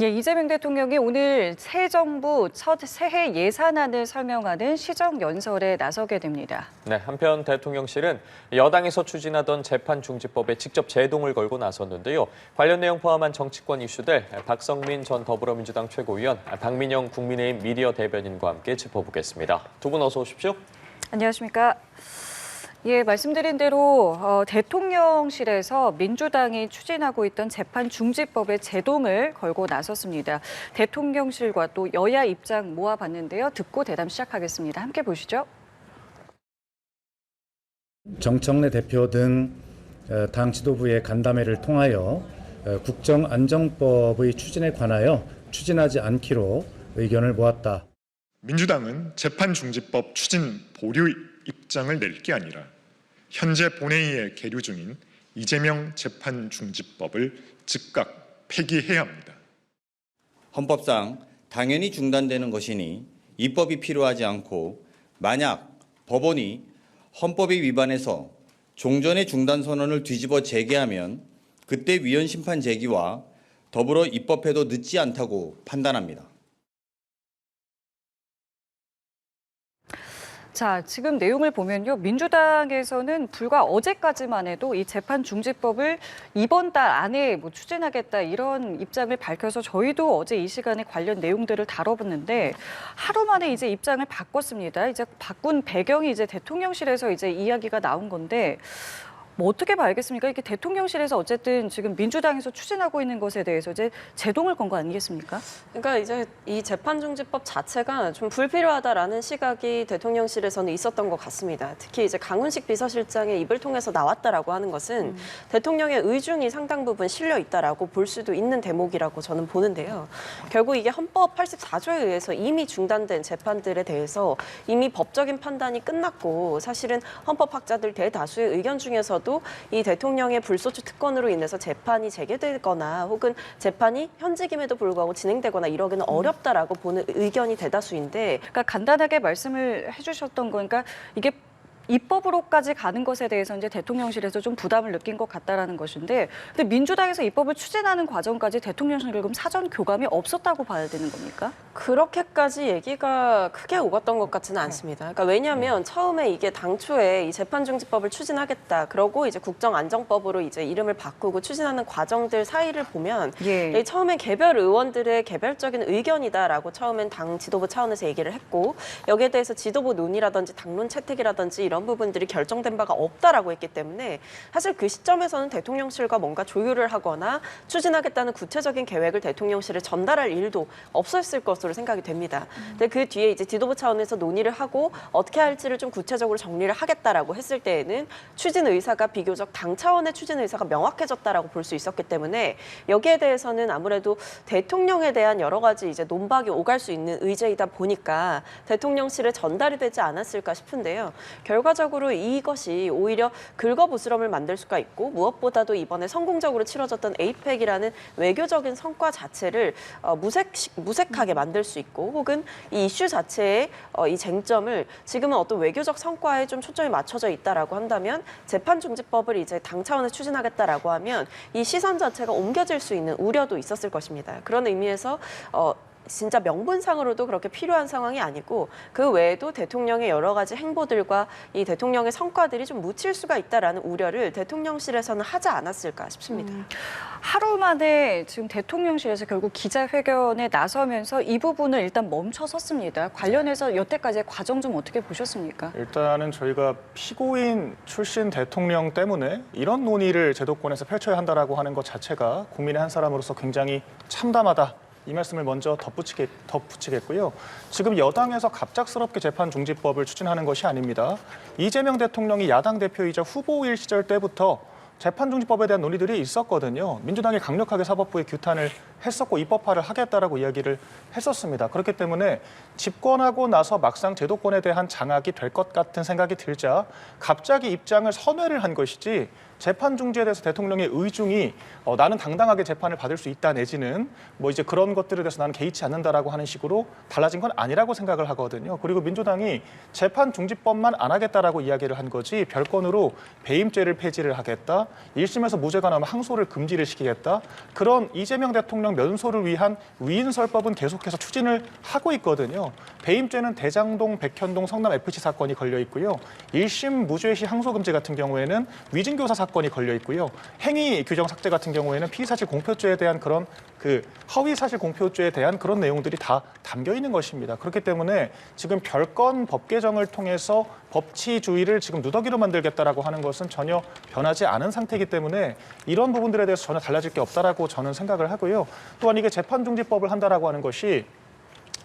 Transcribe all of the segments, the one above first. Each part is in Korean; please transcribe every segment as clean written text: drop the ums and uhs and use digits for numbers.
예, 이재명 대통령이 오늘 새 정부 첫 새해 예산안을 설명하는 시정연설에 나서게 됩니다. 네, 한편 대통령실은 여당에서 추진하던 재판중지법에 직접 제동을 걸고 나섰는데요. 관련 내용 포함한 정치권 이슈들 박성민 전 더불어민주당 최고위원, 박민영 국민의힘 미디어 대변인과 함께 짚어보겠습니다. 두 분 어서 오십시오. 안녕하십니까. 예, 말씀드린 대로 대통령실에서 민주당이 추진하고 있던 재판중지법에 제동을 걸고 나섰습니다. 대통령실과 또 여야 입장 모아봤는데요. 듣고 대담 시작하겠습니다. 함께 보시죠. 정청래 대표 등 당 지도부의 간담회를 통하여 국정안정법의 추진에 관하여 추진하지 않기로 의견을 모았다. 민주당은 재판중지법 추진 보류 입장을 낼 게 아니라 현재 본회의에 계류 중인 이재명 재판중지법을 즉각 폐기해야 합니다. 헌법상 당연히 중단되는 것이니 입법이 필요하지 않고 만약 법원이 헌법에 위반해서 종전의 중단 선언을 뒤집어 재개하면 그때 위헌 심판 제기와 더불어 입법해도 늦지 않다고 판단합니다. 자, 지금 내용을 보면요. 민주당에서는 불과 어제까지만 해도 이 재판중지법을 이번 달 안에 추진하겠다 이런 입장을 밝혀서 저희도 어제 이 시간에 관련 내용들을 다뤄봤는데 하루 만에 이제 입장을 바꿨습니다. 이제 바꾼 배경이 이제 대통령실에서 이제 이야기가 나온 건데 뭐 어떻게 봐야겠습니까? 이게 대통령실에서 어쨌든 지금 민주당에서 추진하고 있는 것에 대해서 이제 제동을 건 거 아니겠습니까? 그러니까 이제 이 재판중지법 자체가 좀 불필요하다라는 시각이 대통령실에서는 있었던 것 같습니다. 특히 이제 강훈식 비서실장의 입을 통해서 나왔다라고 하는 것은 대통령의 의중이 상당 부분 실려 있다라고 볼 수도 있는 대목이라고 저는 보는데요. 결국 이게 헌법 84조에 의해서 이미 중단된 재판들에 대해서 이미 법적인 판단이 끝났고 사실은 헌법학자들 대다수의 의견 중에서도 이 대통령의 불소추 특권으로 인해서 재판이 재개되거나 혹은 재판이 현직임에도 불구하고 진행되거나 이러기는 어렵다라고 보는 의견이 대다수인데 그러니까 간단하게 말씀을 해주셨던 거니까 이게 입법으로까지 가는 것에 대해서 이제 대통령실에서 좀 부담을 느낀 것 같다라는 것인데, 근데 민주당에서 입법을 추진하는 과정까지 대통령실 그럼 사전 교감이 없었다고 봐야 되는 겁니까? 그렇게까지 얘기가 크게 오갔던 것 같지는 않습니다. 그러니까 왜냐하면 처음에 이게 당초에 이 재판중지법을 추진하겠다, 그러고 이제 국정안정법으로 이제 이름을 바꾸고 추진하는 과정들 사이를 보면 예. 처음에 개별 의원들의 개별적인 의견이다라고 처음엔 당 지도부 차원에서 얘기를 했고 여기에 대해서 지도부 논의라든지 당론 채택이라든지 이런 부분들이 결정된 바가 없다라고 했기 때문에 사실 그 시점에서는 대통령실과 뭔가 조율을 하거나 추진하겠다는 구체적인 계획을 대통령실에 전달할 일도 없었을 것으로 생각이 됩니다. 근데 그 뒤에 이제 지도부 차원에서 논의를 하고 어떻게 할지를 좀 구체적으로 정리를 하겠다라고 했을 때에는 추진 의사가 비교적 당 차원의 추진 의사가 명확해졌다라고 볼 수 있었기 때문에 여기에 대해서는 아무래도 대통령에 대한 여러 가지 이제 논박이 오갈 수 있는 의제이다 보니까 대통령실에 전달이 되지 않았을까 싶은데요. 결과적으로 이것이 오히려 긁어부스럼을 만들 수가 있고 무엇보다도 이번에 성공적으로 치러졌던 에이펙이라는 외교적인 성과 자체를 무색하게 만들 수 있고 혹은 이 이슈 자체의 이 쟁점을 지금은 어떤 외교적 성과에 좀 초점이 맞춰져 있다라고 한다면 재판중지법을 이제 당 차원에서 추진하겠다라고 하면 이 시선 자체가 옮겨질 수 있는 우려도 있었을 것입니다. 그런 의미에서 진짜 명분상으로도 그렇게 필요한 상황이 아니고 그 외에도 대통령의 여러 가지 행보들과 이 대통령의 성과들이 좀 묻힐 수가 있다라는 우려를 대통령실에서는 하지 않았을까 싶습니다. 하루 만에 지금 대통령실에서 결국 기자회견에 나서면서 이 부분을 일단 멈춰섰습니다. 관련해서 여태까지의 과정 좀 어떻게 보셨습니까? 일단은 저희가 피고인 출신 대통령 때문에 이런 논의를 제도권에서 펼쳐야 한다라고 하는 것 자체가 국민의 한 사람으로서 굉장히 참담하다. 이 말씀을 먼저 덧붙이겠고요. 지금 여당에서 갑작스럽게 재판중지법을 추진하는 것이 아닙니다. 이재명 대통령이 야당 대표이자 후보일 시절 때부터 재판중지법에 대한 논의들이 있었거든요. 민주당이 강력하게 사법부에 규탄을 했었고 입법화를 하겠다라고 이야기를 했었습니다. 그렇기 때문에 집권하고 나서 막상 제도권에 대한 장악이 될 것 같은 생각이 들자 갑자기 입장을 선회를 한 것이지 재판 중지에 대해서 대통령의 의중이 나는 당당하게 재판을 받을 수 있다 내지는 뭐 이제 그런 것들에 대해서 나는 개의치 않는다라고 하는 식으로 달라진 건 아니라고 생각을 하거든요. 그리고 민주당이 재판 중지법만 안 하겠다라고 이야기를 한 거지 별건으로 배임죄를 폐지를 하겠다, 1심에서 무죄가 나오면 항소를 금지를 시키겠다, 그런 이재명 대통령 대통령 면소를 위한 위인설법은 계속해서 추진을 하고 있거든요. 배임죄는 대장동, 백현동, 성남 FC 사건이 걸려 있고요. 1심 무죄시 항소금지 같은 경우에는 위증교사 사건이 걸려 있고요. 행위 규정 삭제 같은 경우에는 피의사실 공표죄에 대한 그런 허위사실 공표죄에 대한 그런 내용들이 다 담겨 있는 것입니다. 그렇기 때문에 지금 별건 법 개정을 통해서 법치주의를 지금 누더기로 만들겠다라고 하는 것은 전혀 변하지 않은 상태이기 때문에 이런 부분들에 대해서 전혀 달라질 게 없다라고 저는 생각을 하고요. 또한 이게 재판중지법을 한다라고 하는 것이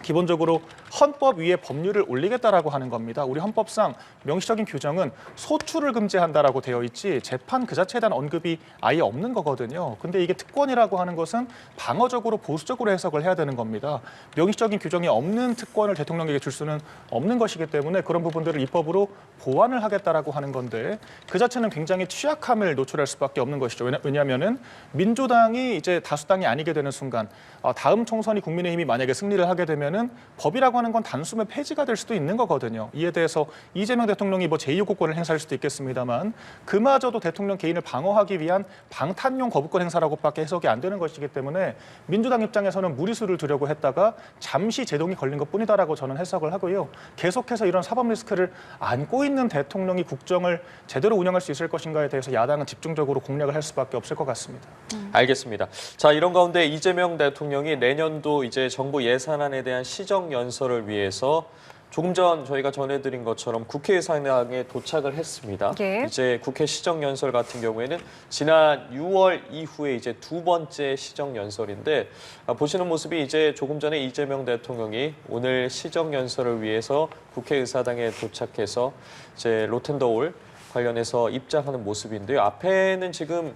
기본적으로 헌법 위에 법률을 올리겠다라고 하는 겁니다. 우리 헌법상 명시적인 규정은 소출을 금지한다라고 되어 있지 재판 그 자체에 대한 언급이 아예 없는 거거든요. 근데 이게 특권이라고 하는 것은 방어적으로 보수적으로 해석을 해야 되는 겁니다. 명시적인 규정이 없는 특권을 대통령에게 줄 수는 없는 것이기 때문에 그런 부분들을 입법으로 보완을 하겠다라고 하는 건데 그 자체는 굉장히 취약함을 노출할 수밖에 없는 것이죠. 왜냐하면은 민주당이 이제 다수당이 아니게 되는 순간 다음 총선이 국민의힘이 만약에 승리를 하게 되면은 법이라고 하는 건 단숨에 폐지가 될 수도 있는 거거든요. 이에 대해서 이재명 대통령이 뭐 제2요구권을 행사할 수도 있겠습니다만 그마저도 대통령 개인을 방어하기 위한 방탄용 거부권 행사라고밖에 해석이 안 되는 것이기 때문에 민주당 입장에서는 무리수를 두려고 했다가 잠시 제동이 걸린 것뿐이다라고 저는 해석을 하고요. 계속해서 이런 사법 리스크를 안고 있는 대통령이 국정을 제대로 운영할 수 있을 것인가에 대해서 야당은 집중적으로 공략을 할 수밖에 없을 것 같습니다. 알겠습니다. 자, 이런 가운데 이재명 대통령이 내년도 이제 정부 예산안에 대한 시정연설을 위해서 조금 전 저희가 전해드린 것처럼 국회의사당에 도착을 했습니다. 예. 이제 국회 시정연설 같은 경우에는 지난 6월 이후에 이제 두 번째 시정연설인데 보시는 모습이 이제 조금 전에 이재명 대통령이 오늘 시정연설을 위해서 국회의사당에 도착해서 이제 로텐더홀 관련해서 입장하는 모습인데요. 앞에는 지금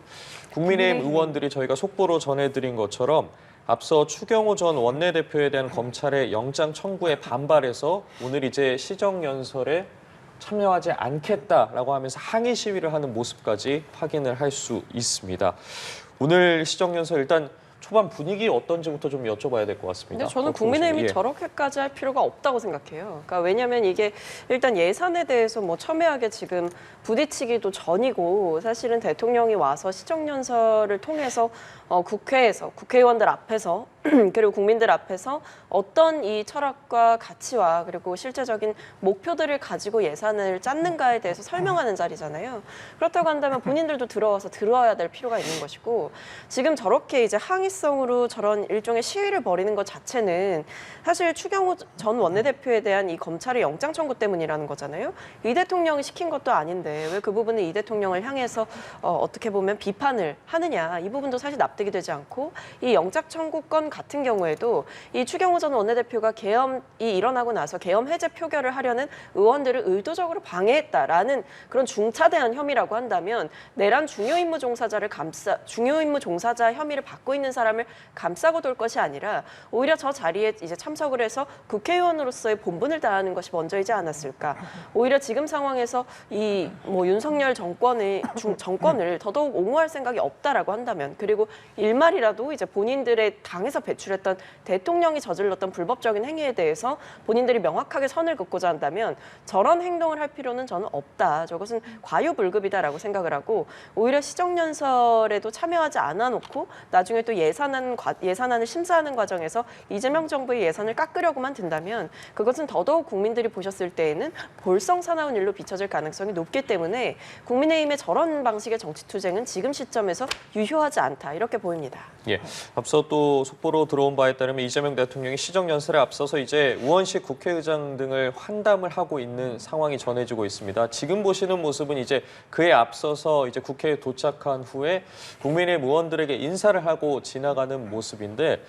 국민의힘 의원들이 저희가 속보로 전해드린 것처럼 앞서 추경호 전 원내대표에 대한 검찰의 영장 청구에 반발해서 오늘 이제 시정연설에 참여하지 않겠다라고 하면서 항의 시위를 하는 모습까지 확인을 할 수 있습니다. 오늘 시정연설 일단 초반 분위기 어떤지부터 좀 여쭤봐야 될 것 같습니다. 근데 저는 국민의힘이 예. 저렇게까지 할 필요가 없다고 생각해요. 그러니까 왜냐하면 이게 일단 예산에 대해서 뭐 첨예하게 지금 부딪히기도 전이고 사실은 대통령이 와서 시정연설을 통해서 국회에서 국회의원들 앞에서 그리고 국민들 앞에서 어떤 이 철학과 가치와 그리고 실제적인 목표들을 가지고 예산을 짰는가에 대해서 설명하는 자리잖아요. 그렇다고 한다면 본인들도 들어와야 될 필요가 있는 것이고 지금 저렇게 이제 항의성으로 저런 일종의 시위를 벌이는 것 자체는 사실 추경호 전 원내대표에 대한 이 검찰의 영장 청구 때문이라는 거잖아요. 이 대통령이 시킨 것도 아닌데 왜 그 부분을 이 대통령을 향해서 어떻게 보면 비판을 하느냐 이 부분도 사실 납득이 되지 않고 이 영장 청구권 같은 경우에도 이 추경호 전 원내대표가 계엄이 일어나고 나서 계엄 해제 표결을 하려는 의원들을 의도적으로 방해했다라는 그런 중차대한 혐의라고 한다면 내란 중요임무 종사자 혐의를 받고 있는 사람을 감싸고 돌 것이 아니라 오히려 저 자리에 이제 참석을 해서 국회의원으로서의 본분을 다하는 것이 먼저이지 않았을까. 오히려 지금 상황에서 이 윤석열 정권을 더더욱 옹호할 생각이 없다라고 한다면 그리고 일말이라도 이제 본인들의 당에서 배출했던 대통령이 저질렀던 불법적인 행위에 대해서 본인들이 명확하게 선을 긋고자 한다면 저런 행동을 할 필요는 저는 없다. 저것은 과유불급이다라고 생각을 하고 오히려 시정연설에도 참여하지 않아 놓고 나중에 또 예산안을 심사하는 과정에서 이재명 정부의 예산을 깎으려고만 든다면 그것은 더더욱 국민들이 보셨을 때에는 볼썽사나운 일로 비춰질 가능성이 높기 때문에 국민의힘의 저런 방식의 정치투쟁은 지금 시점에서 유효하지 않다 이렇게 보입니다. 예, 앞서 또 속보로 들어온 바에 따르면 이재명 대통령이 시정연설에 앞서서 이제 우원식 국회의장 등을 환담을 하고 있는 상황이 전해지고 있습니다. 지금 보시는 모습은 이제 그에 앞서서 이제 국회에 도착한 후에 국민의힘 의원들에게 인사를 하고 지나가는 모습인데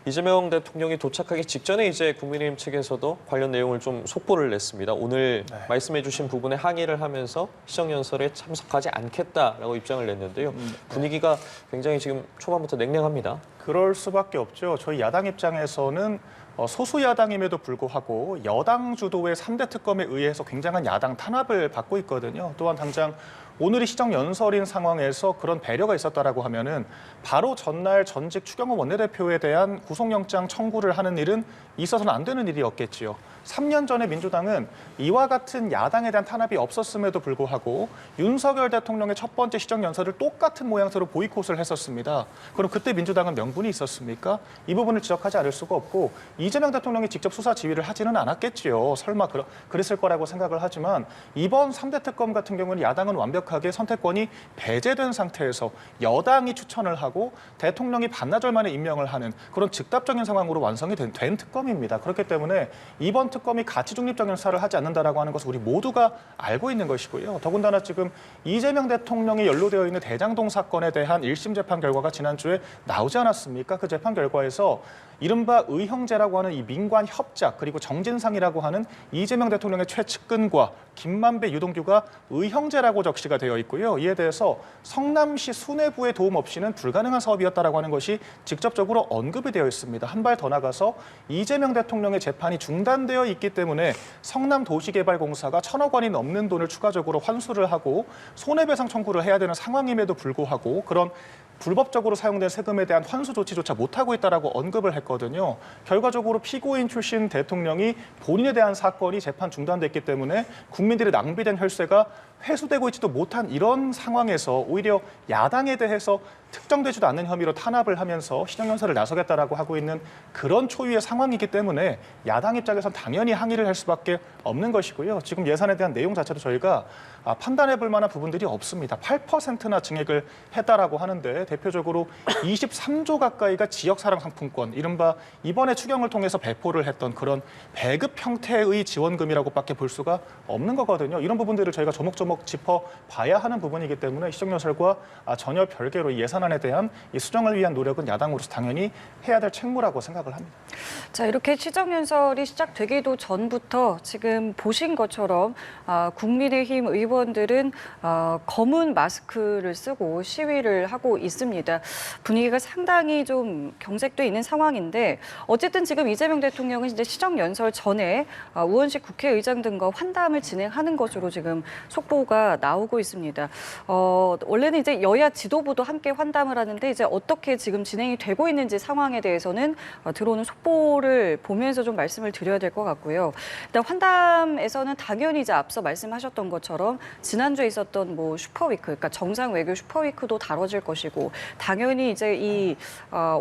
이재명 대통령이 도착하기 직전에 이제 국민의힘 측에서도 관련 내용을 좀 속보를 냈습니다. 오늘 말씀해 주신 부분에 항의를 하면서 시정연설에 참석하지 않겠다라고 입장을 냈는데요. 분위기가 굉장히 지금 초반부터 냉랭합니다. 그럴 수밖에 없죠. 저희 야당 입장에서는 소수 야당임에도 불구하고 여당 주도의 3대 특검에 의해서 굉장한 야당 탄압을 받고 있거든요. 또한 당장 오늘이 시정연설인 상황에서 그런 배려가 있었다라고 하면은 바로 전날 전직 추경호 원내대표에 대한 구속영장 청구를 하는 일은 있어서는 안 되는 일이었겠지요. 3년 전에 민주당은 이와 같은 야당에 대한 탄압이 없었음에도 불구하고 윤석열 대통령의 첫 번째 시정연설을 똑같은 모양새로 보이콧을 했었습니다. 그럼 그때 민주당은 명분이 있었습니까? 이 부분을 지적하지 않을 수가 없고 이재명 대통령이 직접 수사 지휘를 하지는 않았겠지요. 설마 그랬을 거라고 생각을 하지만 이번 3대 특검 같은 경우는 야당은 완벽하게 선택권이 배제된 상태에서 여당이 추천을 하고 대통령이 반나절 만에 임명을 하는 그런 즉답적인 상황으로 완성이 된 특검입니다. 그렇기 때문에 이번 특검이 가치 중립적인 수사를 하지 않는다라고 하는 것을 우리 모두가 알고 있는 것이고요. 더군다나 지금 이재명 대통령이 연루되어 있는 대장동 사건에 대한 1심 재판 결과가 지난주에 나오지 않았습니까? 그 재판 결과에서 이른바 의형제라고 하는 이 민관 협작 그리고 정진상이라고 하는 이재명 대통령의 최측근과 김만배, 유동규가 의형제라고 적시가 되어 있고요. 이에 대해서 성남시 수뇌부의 도움 없이는 불가능한 사업이었다라고 하는 것이 직접적으로 언급이 되어 있습니다. 한 발 더 나가서 이재명 대통령의 재판이 중단되어 있기 때문에 성남도시개발공사가 1,000억 원이 넘는 돈을 추가적으로 환수를 하고 손해배상 청구를 해야 되는 상황임에도 불구하고 그런 불법적으로 사용된 세금에 대한 환수 조치조차 못하고 있다라고 언급을 했거든요. 결과적으로 피고인 출신 대통령이 본인에 대한 사건이 재판 중단됐기 때문에 국민들의 낭비된 혈세가 회수되고 있지도 못한 이런 상황에서 오히려 야당에 대해서 특정되지도 않는 혐의로 탄압을 하면서 시정연설을 나서겠다라고 하고 있는 그런 초유의 상황이기 때문에 야당 입장에선 당연히 항의를 할 수밖에 없는 것이고요. 지금 예산에 대한 내용 자체도 저희가 판단해 볼 만한 부분들이 없습니다. 8%나 증액을 했다라고 하는데 대표적으로 23조 가까이가 지역사랑 상품권, 이른바 이번에 추경을 통해서 배포를 했던 그런 배급 형태의 지원금이라고밖에 볼 수가 없는 거거든요. 이런 부분들을 저희가 조목조목 짚어봐야 하는 부분이기 때문에 시정연설과 전혀 별개로 이 예산안에 대한 이 수정을 위한 노력은 야당으로서 당연히 해야 될 책무라고 생각을 합니다. 자, 이렇게 시정연설이 시작되기도 전부터 지금 보신 것처럼 국민의힘 의원들은 검은 마스크를 쓰고 시위를 하고 있습니다. 분위기가 상당히 좀 경색돼 있는 상황인데 어쨌든 지금 이재명 대통령은 이제 시정연설 전에 우원식 국회의장 등과 환담을 진행하는 것으로 지금 속보가 나오고 있습니다. 원래는 이제 여야 지도부도 함께 환담을 하는데 이제 어떻게 지금 진행이 되고 있는지 상황에 대해서는 들어오는 속보를 보면서 좀 말씀을 드려야 될 것 같고요. 일단 환담에서는 당연히 이제 앞서 말씀하셨던 것처럼 지난주에 있었던 뭐 슈퍼위크, 그러니까 정상 외교 슈퍼위크도 다뤄질 것이고 당연히 이제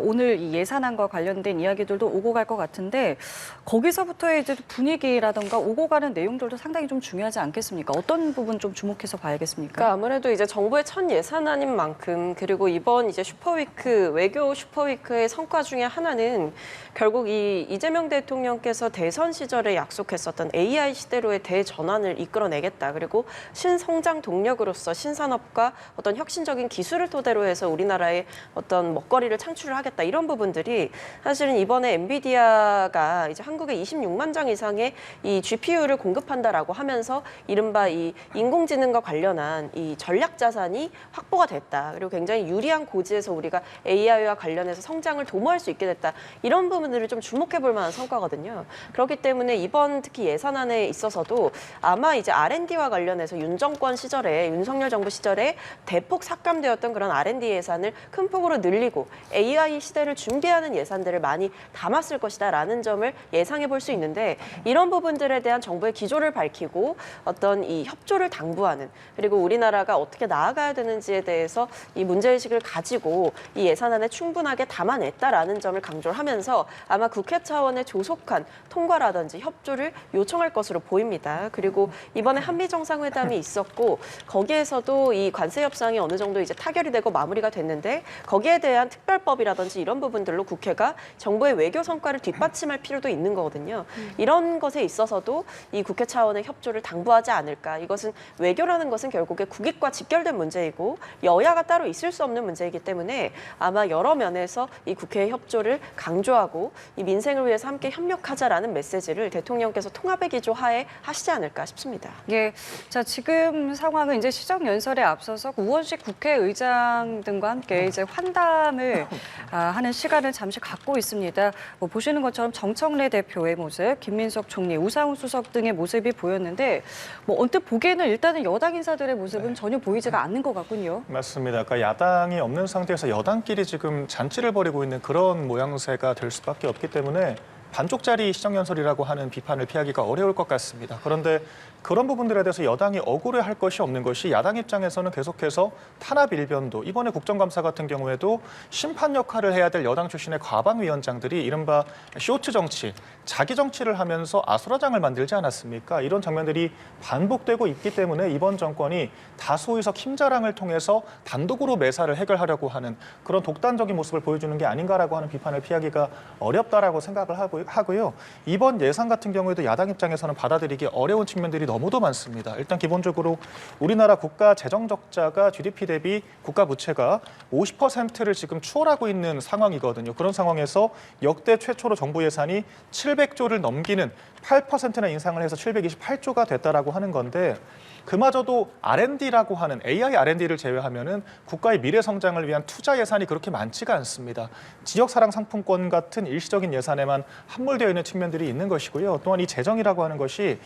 오늘 이 예산안과 관련된 이야기들도 오고 갈 것 같은데 거기서부터의 이제 분위기라던가 오고 가는 내용들도 상당히 좀 중요하지 않겠습니까? 어떤 부분 좀 주목해서 봐야겠습니까? 그러니까 아무래도 이제 정부의 첫 예산안인 만큼 그리고 이번 이제 슈퍼위크 외교 슈퍼위크의 성과 중에 하나는 결국 이 이재명 대통령께서 대선 시절에 약속했었던 AI 시대로의 대전환을 이끌어내겠다. 그리고 신성장 동력으로서 신산업과 어떤 혁신적인 기술을 토대로 해서 우리나라의 어떤 먹거리를 창출을 하겠다. 이런 부분들이 사실은 이번에 엔비디아가 이제 한국에 26만 장 이상의 이 GPU를 공급한다라고 하면서 이른바 이 인공지능과 관련한 이 전략 자산이 확보가 됐다. 그리고 굉장히 유리한 고지에서 우리가 AI와 관련해서 성장을 도모할 수 있게 됐다. 이런 부분들을 좀 주목해 볼 만한 성과거든요. 그렇기 때문에 이번 특히 예산안에 있어서도 아마 이제 R&D와 관련해서 윤 정권 시절에 윤석열 정부 시절에 대폭 삭감되었던 그런 R&D 예산을 큰 폭으로 늘리고 AI 시대를 준비하는 예산들을 많이 담았을 것이다라는 점을 예상해 볼 수 있는데 이런 부분들에 대한 정부의 기조를 밝히고 어떤 이 협조를 당부하는 그리고 우리나라가 어떻게 나아가야 되는지에 대해서 이 문제의식을 가지고 이 예산안에 충분하게 담아냈다라는 점을 강조를 하면서 아마 국회 차원의 조속한 통과라든지 협조를 요청할 것으로 보입니다. 그리고 이번에 한미 정상회담이 있었고 거기에서도 이 관세 협상이 어느 정도 이제 타결이 되고 마무리가 됐는데 거기에 대한 특별법이라든지 이런 부분들로 국회가 정부의 외교 성과를 뒷받침할 필요도 있는 거거든요. 이런 것에 있어서도 이 국회 차원의 협조를 당부하지 않을까. 이것은 외교라는 것은 결국에 국익과 직결된 문제이고 여야가 따로 있을 수 없는 문제이기 때문에 아마 여러 면에서 이 국회의 협조를 강조하고 이 민생을 위해서 함께 협력하자라는 메시지를 대통령께서 통합의 기조 하에 하시지 않을까 싶습니다. 예, 자 지금 상황은 이제 시정 연설에 앞서서 우원식 국회의장 등과 함께 이제 환담을 하는 시간을 잠시 갖고 있습니다. 뭐 보시는 것처럼 정청래 대표의 모습, 김민석 총리, 우상호 수석 등의 모습이 보였는데 뭐 언뜻 보기에는 일단은 여당 인사들의 모습은 전혀 보이지가 않는 것 같군요. 맞습니다. 그러니까 야당이 없는 상태에서 여당끼리 지금 잔치를 벌이고 있는 그런 모양새가 될 수밖에 없기 때문에 반쪽짜리 시정연설이라고 하는 비판을 피하기가 어려울 것 같습니다. 그런데 그런 부분들에 대해서 여당이 억울해할 것이 없는 것이 야당 입장에서는 계속해서 탄압 일변도 이번에 국정감사 같은 경우에도 심판 역할을 해야 될 여당 출신의 과방위원장들이 이른바 쇼트 정치, 자기 정치를 하면서 아수라장을 만들지 않았습니까? 이런 장면들이 반복되고 있기 때문에 이번 정권이 다소에서 힘자랑을 통해서 단독으로 매사를 해결하려고 하는 그런 독단적인 모습을 보여주는 게 아닌가라고 하는 비판을 피하기가 어렵다라고 생각을 하고요. 이번 예산 같은 경우에도 야당 입장에서는 받아들이기 어려운 측면들이 너무도 많습니다. 일단 기본적으로 우리나라 국가 재정 적자가 GDP 대비 국가 부채가 50%를 지금 추월하고 있는 상황이거든요. 그런 상황에서 역대 최초로 정부 예산이 700조를 넘기는 8%나 인상을 해서 728조가 됐다라고 하는 건데 그마저도 R&D라고 하는 AI R&D를 제외하면은 국가의 미래 성장을 위한 투자 예산이 그렇게 많지가 않습니다. 지역사랑 상품권 같은 일시적인 예산에만 함몰되어 있는 측면들이 있는 것이고요. 또한 이 재정이라고 하는 것이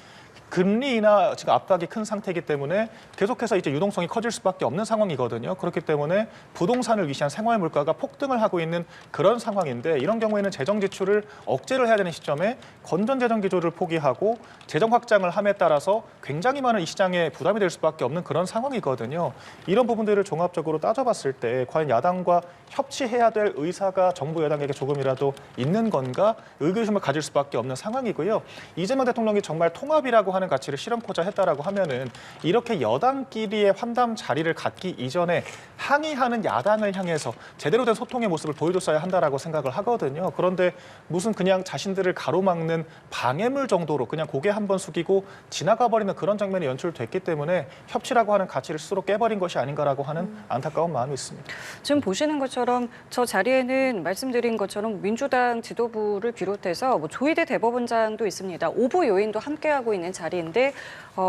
금리 인하 지금 압박이 큰 상태이기 때문에 계속해서 이제 유동성이 커질 수밖에 없는 상황이거든요. 그렇기 때문에 부동산을 위시한 생활 물가가 폭등을 하고 있는 그런 상황인데 이런 경우에는 재정 지출을 억제를 해야 되는 시점에 건전 재정 기조를 포기하고 재정 확장을 함에 따라서 굉장히 많은 이 시장에 부담이 될 수밖에 없는 그런 상황이거든요. 이런 부분들을 종합적으로 따져봤을 때 과연 야당과 협치해야 될 의사가 정부 여당에게 조금이라도 있는 건가 의구심을 가질 수밖에 없는 상황이고요. 이재명 대통령이 정말 통합이라고 하는 가치를 실험코자 했다라고 하면은 이렇게 여당끼리의 환담 자리를 갖기 이전에 항의하는 야당을 향해서 제대로 된 소통의 모습을 보여줬어야 한다라고 생각을 하거든요. 그런데 무슨 그냥 자신들을 가로막는 방해물 정도로 그냥 고개 한번 숙이고 지나가 버리는 그런 장면이 연출됐기 때문에 협치라고 하는 가치를 스스로 깨버린 것이 아닌가라고 하는 안타까운 마음이 있습니다. 지금 보시는 것처럼 저 자리에는 말씀드린 것처럼 민주당 지도부를 비롯해서 뭐 조희대 대법원장도 있습니다. 오부 요인도 함께하고 있는 자리인데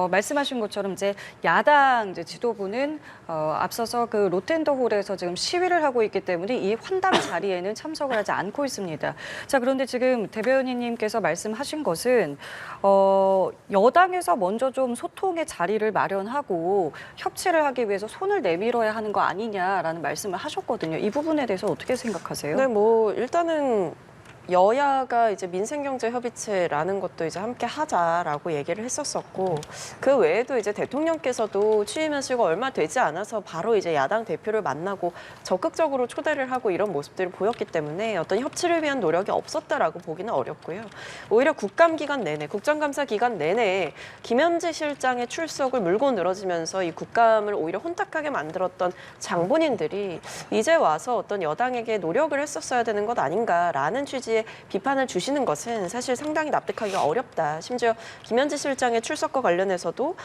말씀하신 것처럼 이제 야당 이제 지도부는 앞서서 그 롯텐더홀에서 지금 시위를 하고 있기 때문에 이 환담 자리에는 참석을 하지 않고 있습니다. 자, 그런데 지금 대변인님께서 말씀하신 것은 여당에서 먼저 좀 소통의 자리를 마련하고 협치를 하기 위해서 손을 내밀어야 하는 거 아니냐라는 말씀을 하셨거든요. 이 부분에 대해서 어떻게 생각하세요? 네, 뭐 일단은 여야가 이제 민생경제협의체라는 것도 이제 함께 하자라고 얘기를 했었었고 그 외에도 이제 대통령께서도 취임하시고 얼마 되지 않아서 바로 이제 야당 대표를 만나고 적극적으로 초대를 하고 이런 모습들을 보였기 때문에 어떤 협치를 위한 노력이 없었다라고 보기는 어렵고요. 오히려 국감 기간 내내, 국정감사 기간 내내 김현지 실장의 출석을 물고 늘어지면서 이 국감을 오히려 혼탁하게 만들었던 장본인들이 이제 와서 어떤 여당에게 노력을 했었어야 되는 것 아닌가라는 취지의 비판을 주시는 것은 사실 상당히 납득하기가 어렵다. 심지어 김현지 실장의 출석과 관련해서도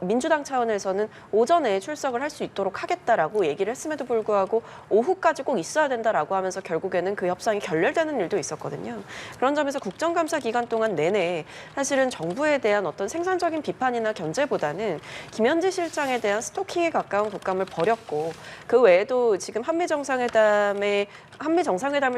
민주당 차원에서는 오전에 출석을 할 수 있도록 하겠다라고 얘기를 했음에도 불구하고 오후까지 꼭 있어야 된다라고 하면서 결국에는 그 협상이 결렬되는 일도 있었거든요. 그런 점에서 국정감사 기간 동안 내내 사실은 정부에 대한 어떤 생산적인 비판이나 견제보다는 김현지 실장에 대한 스토킹에 가까운 국감을 벌였고 그 외에도 지금 한미 정상회담을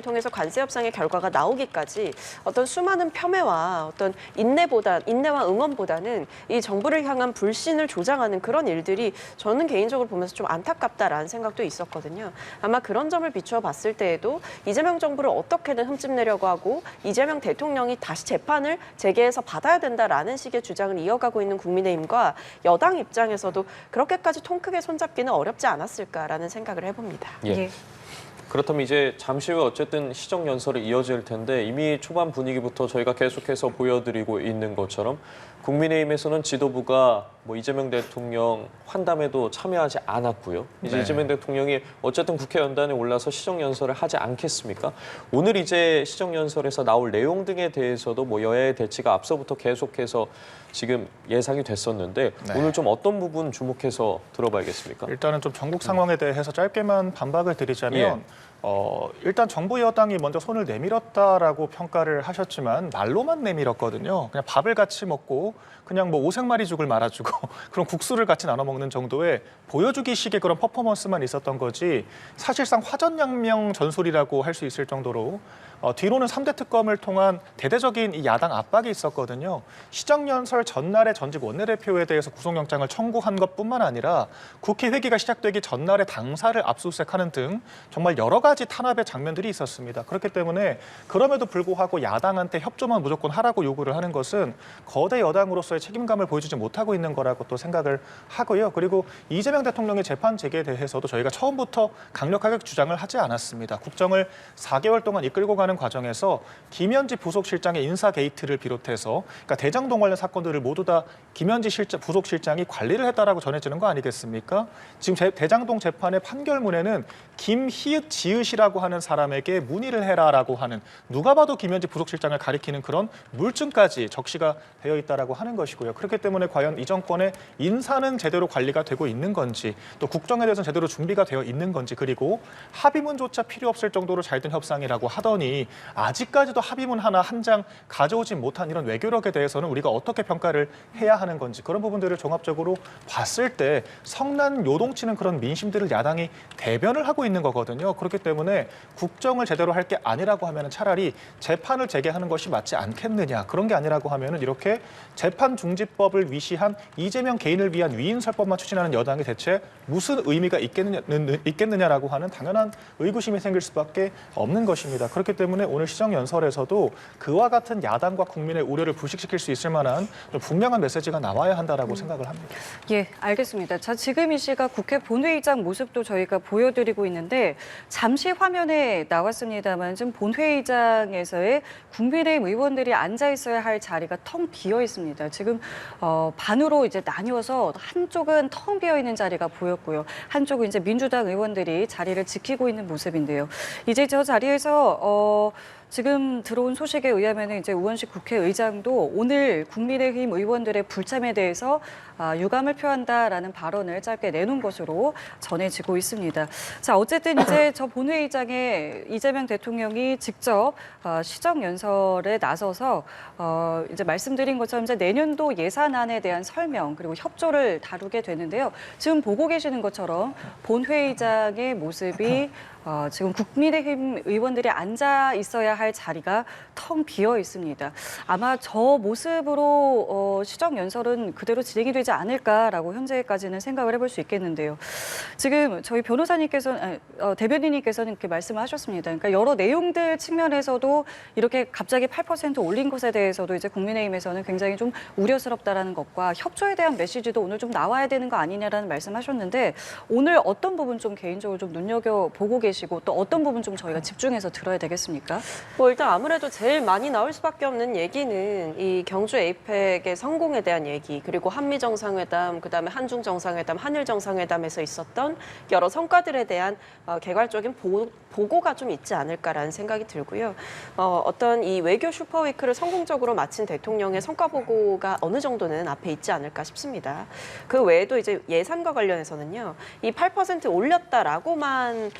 통해서 관세 협상의 결과가 나오기까지 어떤 수많은 폄훼와 어떤 인내와 응원보다는 이 정부를 향한 불신을 조장하는 그런 일들이 저는 개인적으로 보면서 좀 안타깝다라는 생각도 있었거든요. 아마 그런 점을 비추어 봤을 때에도 이재명 정부를 어떻게든 흠집내려고 하고 이재명 대통령이 다시 재판을 재개해서 받아야 된다라는 식의 주장을 이어가고 있는 국민의힘과 여당 입장에서도 그렇게까지 통 크게 손잡기는 어렵지 않았을까라는 생각을 해봅니다. 예. 그렇다면 이제 잠시 후에 어쨌든 시정 연설이 이어질 텐데 이미 초반 분위기부터 저희가 계속해서 보여드리고 있는 것처럼 국민의힘에서는 지도부가 뭐 이재명 대통령 환담에도 참여하지 않았고요. 이제 네. 이재명 대통령이 어쨌든 국회 연단에 올라서 시정연설을 하지 않겠습니까? 오늘 이제 시정연설에서 나올 내용 등에 대해서도 뭐 여야의 대치가 앞서부터 계속해서 지금 예상이 됐었는데 네. 오늘 좀 어떤 부분 주목해서 들어봐야겠습니까? 일단은 좀 전국 상황에 대해서 짧게만 반박을 드리자면 일단 정부 여당이 먼저 손을 내밀었다라고 평가를 하셨지만 말로만 내밀었거든요. 그냥 밥을 같이 먹고 그냥 뭐 오색마리죽을 말아주고 그런 국수를 같이 나눠 먹는 정도의 보여주기식의 그런 퍼포먼스만 있었던 거지 사실상 화전양명 전술이라고 할 수 있을 정도로 뒤로는 3대 특검을 통한 대대적인 이 야당 압박이 있었거든요. 시정연설 전날에 전직 원내대표에 대해서 구속영장을 청구한 것뿐만 아니라 국회 회기가 시작되기 전날에 당사를 압수수색하는 등 정말 여러 가지 탄압의 장면들이 있었습니다. 그렇기 때문에 그럼에도 불구하고 야당한테 협조만 무조건 하라고 요구를 하는 것은 거대 여당으로서의 책임감을 보여주지 못하고 있는 거라고 또 생각을 하고요. 그리고 이재명 대통령의 재판 재개에 대해서도 저희가 처음부터 강력하게 주장을 하지 않았습니다. 국정을 4개월 동안 이끌고 가는 과정에서 김현지 부속실장의 인사 게이트를 비롯해서 그러니까 대장동 관련 사건들을 모두 다 김현지 부속실장이 관리를 했다라고 전해지는 거 아니겠습니까? 지금 대장동 재판의 판결문에는 김희읒 지읒이라고 하는 사람에게 문의를 해라라고 하는 누가 봐도 김현지 부속실장을 가리키는 그런 물증까지 적시가 되어 있다라고 하는 것이고요. 그렇기 때문에 과연 이 정권의 인사는 제대로 관리가 되고 있는 건지 또 국정에 대해서는 제대로 준비가 되어 있는 건지 그리고 합의문조차 필요 없을 정도로 잘 된 협상이라고 하더니 아직까지도 합의문 하나 한 장 가져오지 못한 이런 외교력에 대해서는 우리가 어떻게 평가를 해야 하는 건지 그런 부분들을 종합적으로 봤을 때 성난 요동치는 그런 민심들을 야당이 대변을 하고 있는 거거든요. 그렇기 때문에 국정을 제대로 할 게 아니라고 하면 차라리 재판을 재개하는 것이 맞지 않겠느냐. 그런 게 아니라고 하면 이렇게 재판중지법을 위시한 이재명 개인을 위한 위인설법만 추진하는 여당이 대체 무슨 의미가 있겠느냐라고 하는 당연한 의구심이 생길 수밖에 없는 것입니다. 그렇기 때문에 오늘 시정연설에서도 그와 같은 야당과 국민의 우려를 불식시킬 수 있을 만한 좀 분명한 메시지가 나와야 한다라고 생각을 합니다. 예, 알겠습니다. 자, 지금 이 시각 국회 본회의장 모습도 저희가 보여드리고 있는데 잠시 화면에 나왔습니다만 지금 본회의장에서의 국민의힘 의원들이 앉아 있어야 할 자리가 텅 비어 있습니다. 지금 반으로 이제 나뉘어서 한쪽은 텅 비어 있는 자리가 보였고요. 한쪽은 이제 민주당 의원들이 자리를 지키고 있는 모습인데요. 이제 저 자리에서 지금 들어온 소식에 의하면 이제 우원식 국회의장도 오늘 국민의힘 의원들의 불참에 대해서 유감을 표한다라는 발언을 짧게 내놓은 것으로 전해지고 있습니다. 자, 어쨌든 이제 저 본회의장에 이재명 대통령이 직접 시정연설에 나서서 이제 말씀드린 것처럼 이제 내년도 예산안에 대한 설명 그리고 협조를 다루게 되는데요. 지금 보고 계시는 것처럼 본회의장의 모습이 지금 국민의힘 의원들이 앉아 있어야 할 자리가 텅 비어 있습니다. 아마 저 모습으로 시정연설은 그대로 진행이 되지 않을까라고 현재까지는 생각을 해볼 수 있겠는데요. 지금 저희 대변인님께서는 이렇게 말씀을 하셨습니다. 그러니까 여러 내용들 측면에서도 이렇게 갑자기 8% 올린 것에 대해서도 이제 국민의힘에서는 굉장히 좀 우려스럽다라는 것과 협조에 대한 메시지도 오늘 좀 나와야 되는 거 아니냐라는 말씀하셨는데 오늘 어떤 부분 좀 개인적으로 좀 눈여겨보고 계시고 또 어떤 부분 좀 저희가 집중해서 들어야 되겠습니까? 뭐 일단 아무래도 제일 많이 나올 수밖에 없는 얘기는 이 경주 에이펙의 성공에 대한 얘기 그리고 한미 정상회담 그다음에 한중 정상회담 한일 정상회담에서 있었던 여러 성과들에 대한 개괄적인 보고가 좀 있지 않을까라는 생각이 들고요. 어떤 이 외교 슈퍼위크를 성공적으로 마친 대통령의 성과 보고가 어느 정도는 앞에 있지 않을까 싶습니다. 그 외에도 이제 예산과 관련해서는요. 이 8% 올렸다라고만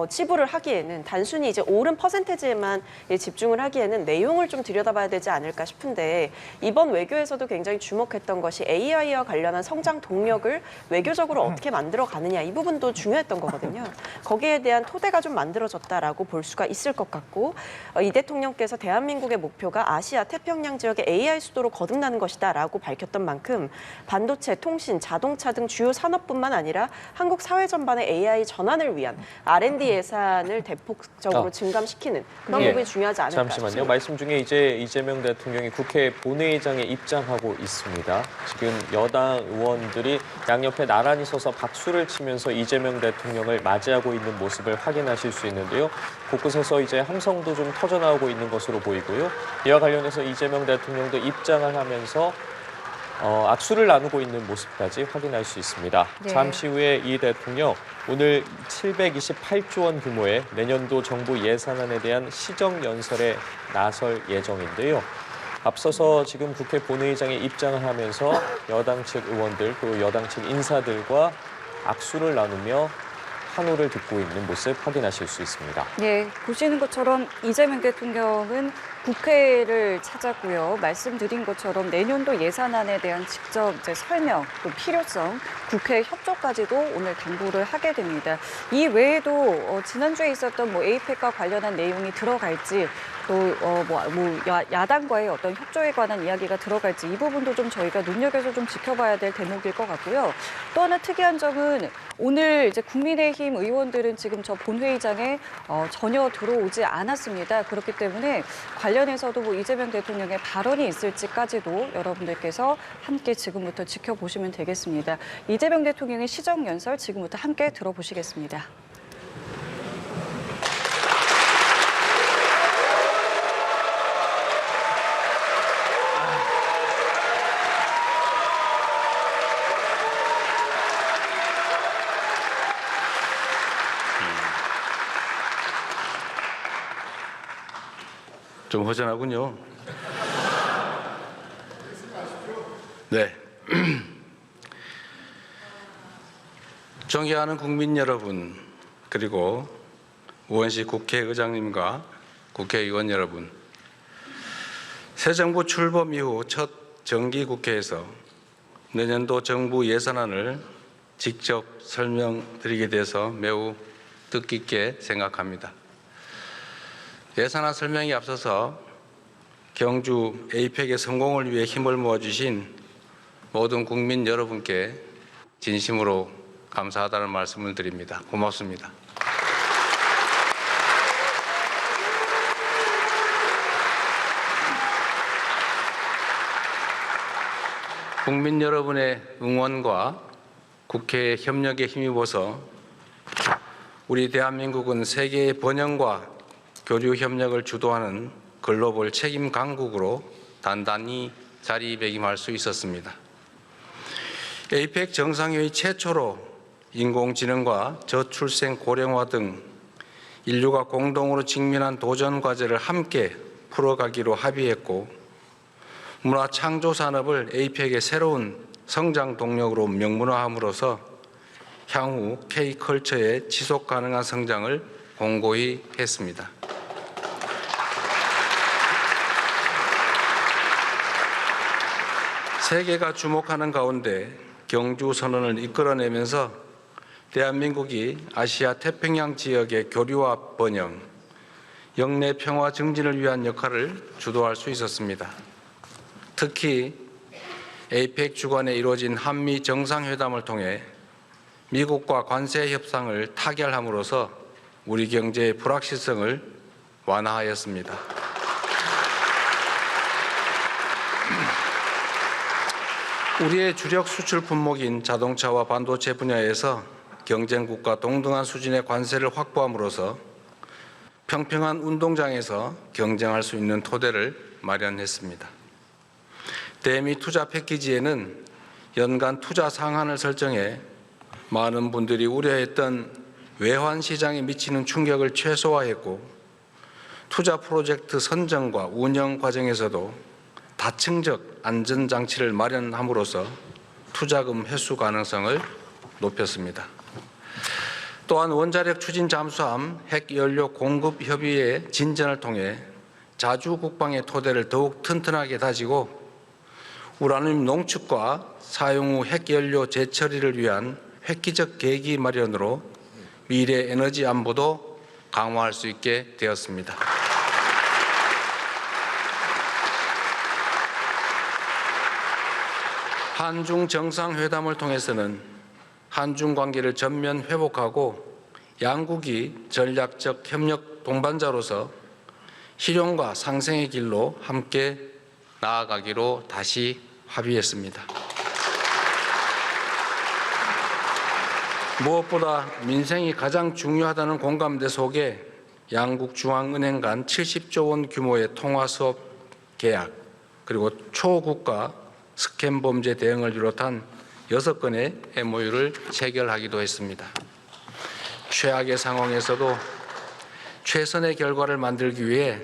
치부를 하기에는 단순히 이제 오른 퍼센테이지에만 집중을 하기에는 내용을 좀 들여다봐야 되지 않을까 싶은데 이번 외교에서도 굉장히 주목했던 것이 AI와 관련한 성장 동력을 외교적으로 어떻게 만들어 가느냐 이 부분도 중요했던 거거든요. 거기에 대한 토대가 좀 만들어졌다라고 볼 수가 있을 것 같고 이 대통령께서 대한민국의 목표가 아시아 태평양 지역의 AI 수도로 거듭나는 것이다라고 밝혔던 만큼 반도체, 통신, 자동차 등 주요 산업뿐만 아니라 한국 사회 전반의 AI 전환을 위한 R&D 예산을 대폭적으로 증감시키는 그런 부분이 중요하지 않을까 잠시만요. 싶습니다. 말씀 중에 이제 이재명 대통령이 국회 본회의장에 입장하고 있습니다. 지금 여당 의원들이 양옆에 나란히 서서 박수를 치면서 이재명 대통령을 맞이하고 있는 모습을 확인하실 수 있는데요. 곳곳에서 이제 함성도 좀 터져나오고 있는 것으로 보이고요. 이와 관련해서 이재명 대통령도 입장을 하면서 악수를 나누고 있는 모습까지 확인할 수 있습니다. 네. 잠시 후에 이 대통령 오늘 728조 원 규모의 내년도 정부 예산안에 대한 시정연설에 나설 예정인데요. 앞서서 지금 국회 본회의장에 입장을 하면서 여당 측 의원들 또 여당 측 인사들과 악수를 나누며 환호를 듣고 있는 모습 확인하실 수 있습니다. 네, 보시는 것처럼 이재명 대통령은 국회를 찾았고요. 말씀드린 것처럼 내년도 예산안에 대한 직접 설명, 또 필요성, 국회 협조까지도 오늘 당부를 하게 됩니다. 이 외에도 지난주에 있었던 에이펙과 관련한 내용이 들어갈지 또 야당과의 어떤 협조에 관한 이야기가 들어갈지 이 부분도 좀 저희가 눈여겨서 좀 지켜봐야 될 대목일 것 같고요. 또 하나 특이한 점은 오늘 이제 국민의힘 의원들은 지금 저 본회의장에 전혀 들어오지 않았습니다. 그렇기 때문에 관련해서도 이재명 대통령의 발언이 있을지까지도 여러분들께서 함께 지금부터 지켜보시면 되겠습니다. 이재명 대통령의 시정연설 지금부터 함께 들어보시겠습니다. 좀 허전하군요. 네. 존경하는 국민 여러분, 그리고 우원식 국회의장님과 국회의원 여러분, 새 정부 출범 이후 첫 정기국회에서 내년도 정부 예산안을 직접 설명드리게 돼서 매우 뜻깊게 생각합니다. 예산안 설명에 앞서서 경주 에이펙의 성공을 위해 힘을 모아주신 모든 국민 여러분께 진심으로 감사하다는 말씀을 드립니다. 고맙습니다. 국민 여러분의 응원과 국회의 협력에 힘입어서 우리 대한민국은 세계의 번영과 교류 협력을 주도하는 글로벌 책임 강국으로 단단히 자리매김할 수 있었습니다. 에이펙 정상회의 최초로 인공지능과 저출생 고령화 등 인류가 공동으로 직면한 도전 과제를 함께 풀어가기로 합의했고, 문화 창조 산업을 에이펙의 새로운 성장 동력으로 명문화함으로써 향후 K컬처의 지속 가능한 성장을 공고히 했습니다. 세계가 주목하는 가운데 경주 선언을 이끌어내면서 대한민국이 아시아 태평양 지역의 교류와 번영, 영내 평화 증진을 위한 역할을 주도할 수 있었습니다. 특히 에이펙 주관에 이루어진 한미 정상회담을 통해 미국과 관세 협상을 타결함으로써 우리 경제의 불확실성을 완화하였습니다. 우리의 주력 수출 품목인 자동차와 반도체 분야에서 경쟁국과 동등한 수준의 관세를 확보함으로써 평평한 운동장에서 경쟁할 수 있는 토대를 마련했습니다. 대미 투자 패키지에는 연간 투자 상한을 설정해 많은 분들이 우려했던 외환 시장에 미치는 충격을 최소화했고, 투자 프로젝트 선정과 운영 과정에서도 다층적 안전장치를 마련함으로써 투자금 회수 가능성을 높였습니다. 또한 원자력 추진 잠수함 핵연료 공급 협의의 진전을 통해 자주 국방의 토대를 더욱 튼튼하게 다지고 우라늄 농축과 사용 후 핵연료 재처리를 위한 획기적 계기 마련으로 미래 에너지 안보도 강화할 수 있게 되었습니다. 한중 정상회담을 통해서는 한중 관계를 전면 회복하고 양국이 전략적 협력 동반자로서 실용과 상생의 길로 함께 나아가기로 다시 합의했습니다. 무엇보다 민생이 가장 중요하다는 공감대 속에 양국 중앙은행 간 70조 원 규모의 통화수업 계약, 그리고 초고가 스캠 범죄 대응을 비롯한 6건의 MOU를 체결하기도 했습니다. 최악의 상황에서도 최선의 결과를 만들기 위해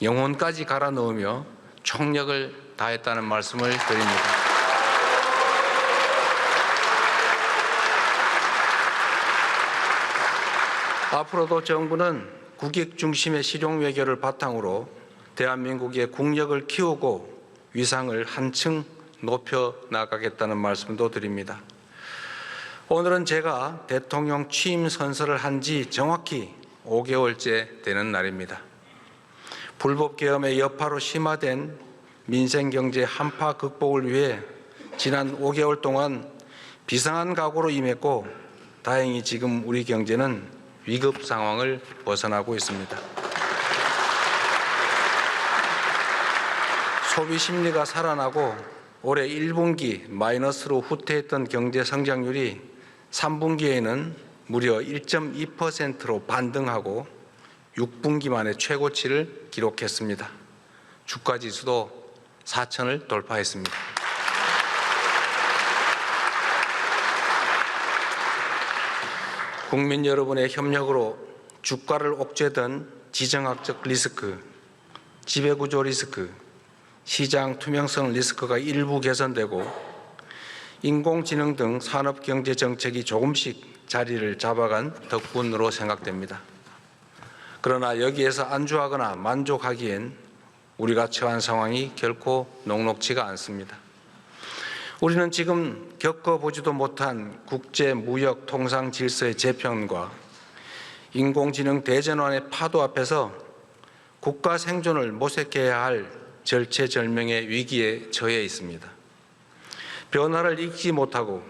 영혼까지 갈아 넣으며 총력을 다했다는 말씀을 드립니다. 앞으로도 정부는 국익 중심의 실용 외교를 바탕으로 대한민국의 국력을 키우고 위상을 한층 높여 나가겠다는 말씀도 드립니다. 오늘은 제가 대통령 취임 선서를 한 지 정확히 5개월째 되는 날입니다. 불법 계엄의 여파로 심화된 민생경제 한파 극복을 위해 지난 5개월 동안 비상한 각오로 임했고 다행히 지금 우리 경제는 위급 상황을 벗어나고 있습니다. 소비 심리가 살아나고 올해 1분기 마이너스로 후퇴했던 경제 성장률이 3분기에는 무려 1.2%로 반등하고 6분기 만에 최고치를 기록했습니다. 주가 지수도 4,000을 돌파했습니다. 국민 여러분의 협력으로 주가를 옥죄던 지정학적 리스크, 지배구조 리스크, 시장 투명성 리스크가 일부 개선되고 인공지능 등 산업경제 정책이 조금씩 자리를 잡아간 덕분으로 생각됩니다. 그러나 여기에서 안주하거나 만족하기엔 우리가 처한 상황이 결코 녹록지가 않습니다. 우리는 지금 겪어보지도 못한 국제 무역 통상 질서의 재편과 인공지능 대전환의 파도 앞에서 국가 생존을 모색해야 할 절체절명의 위기에 처해 있습니다. 변화를 읽지 못하고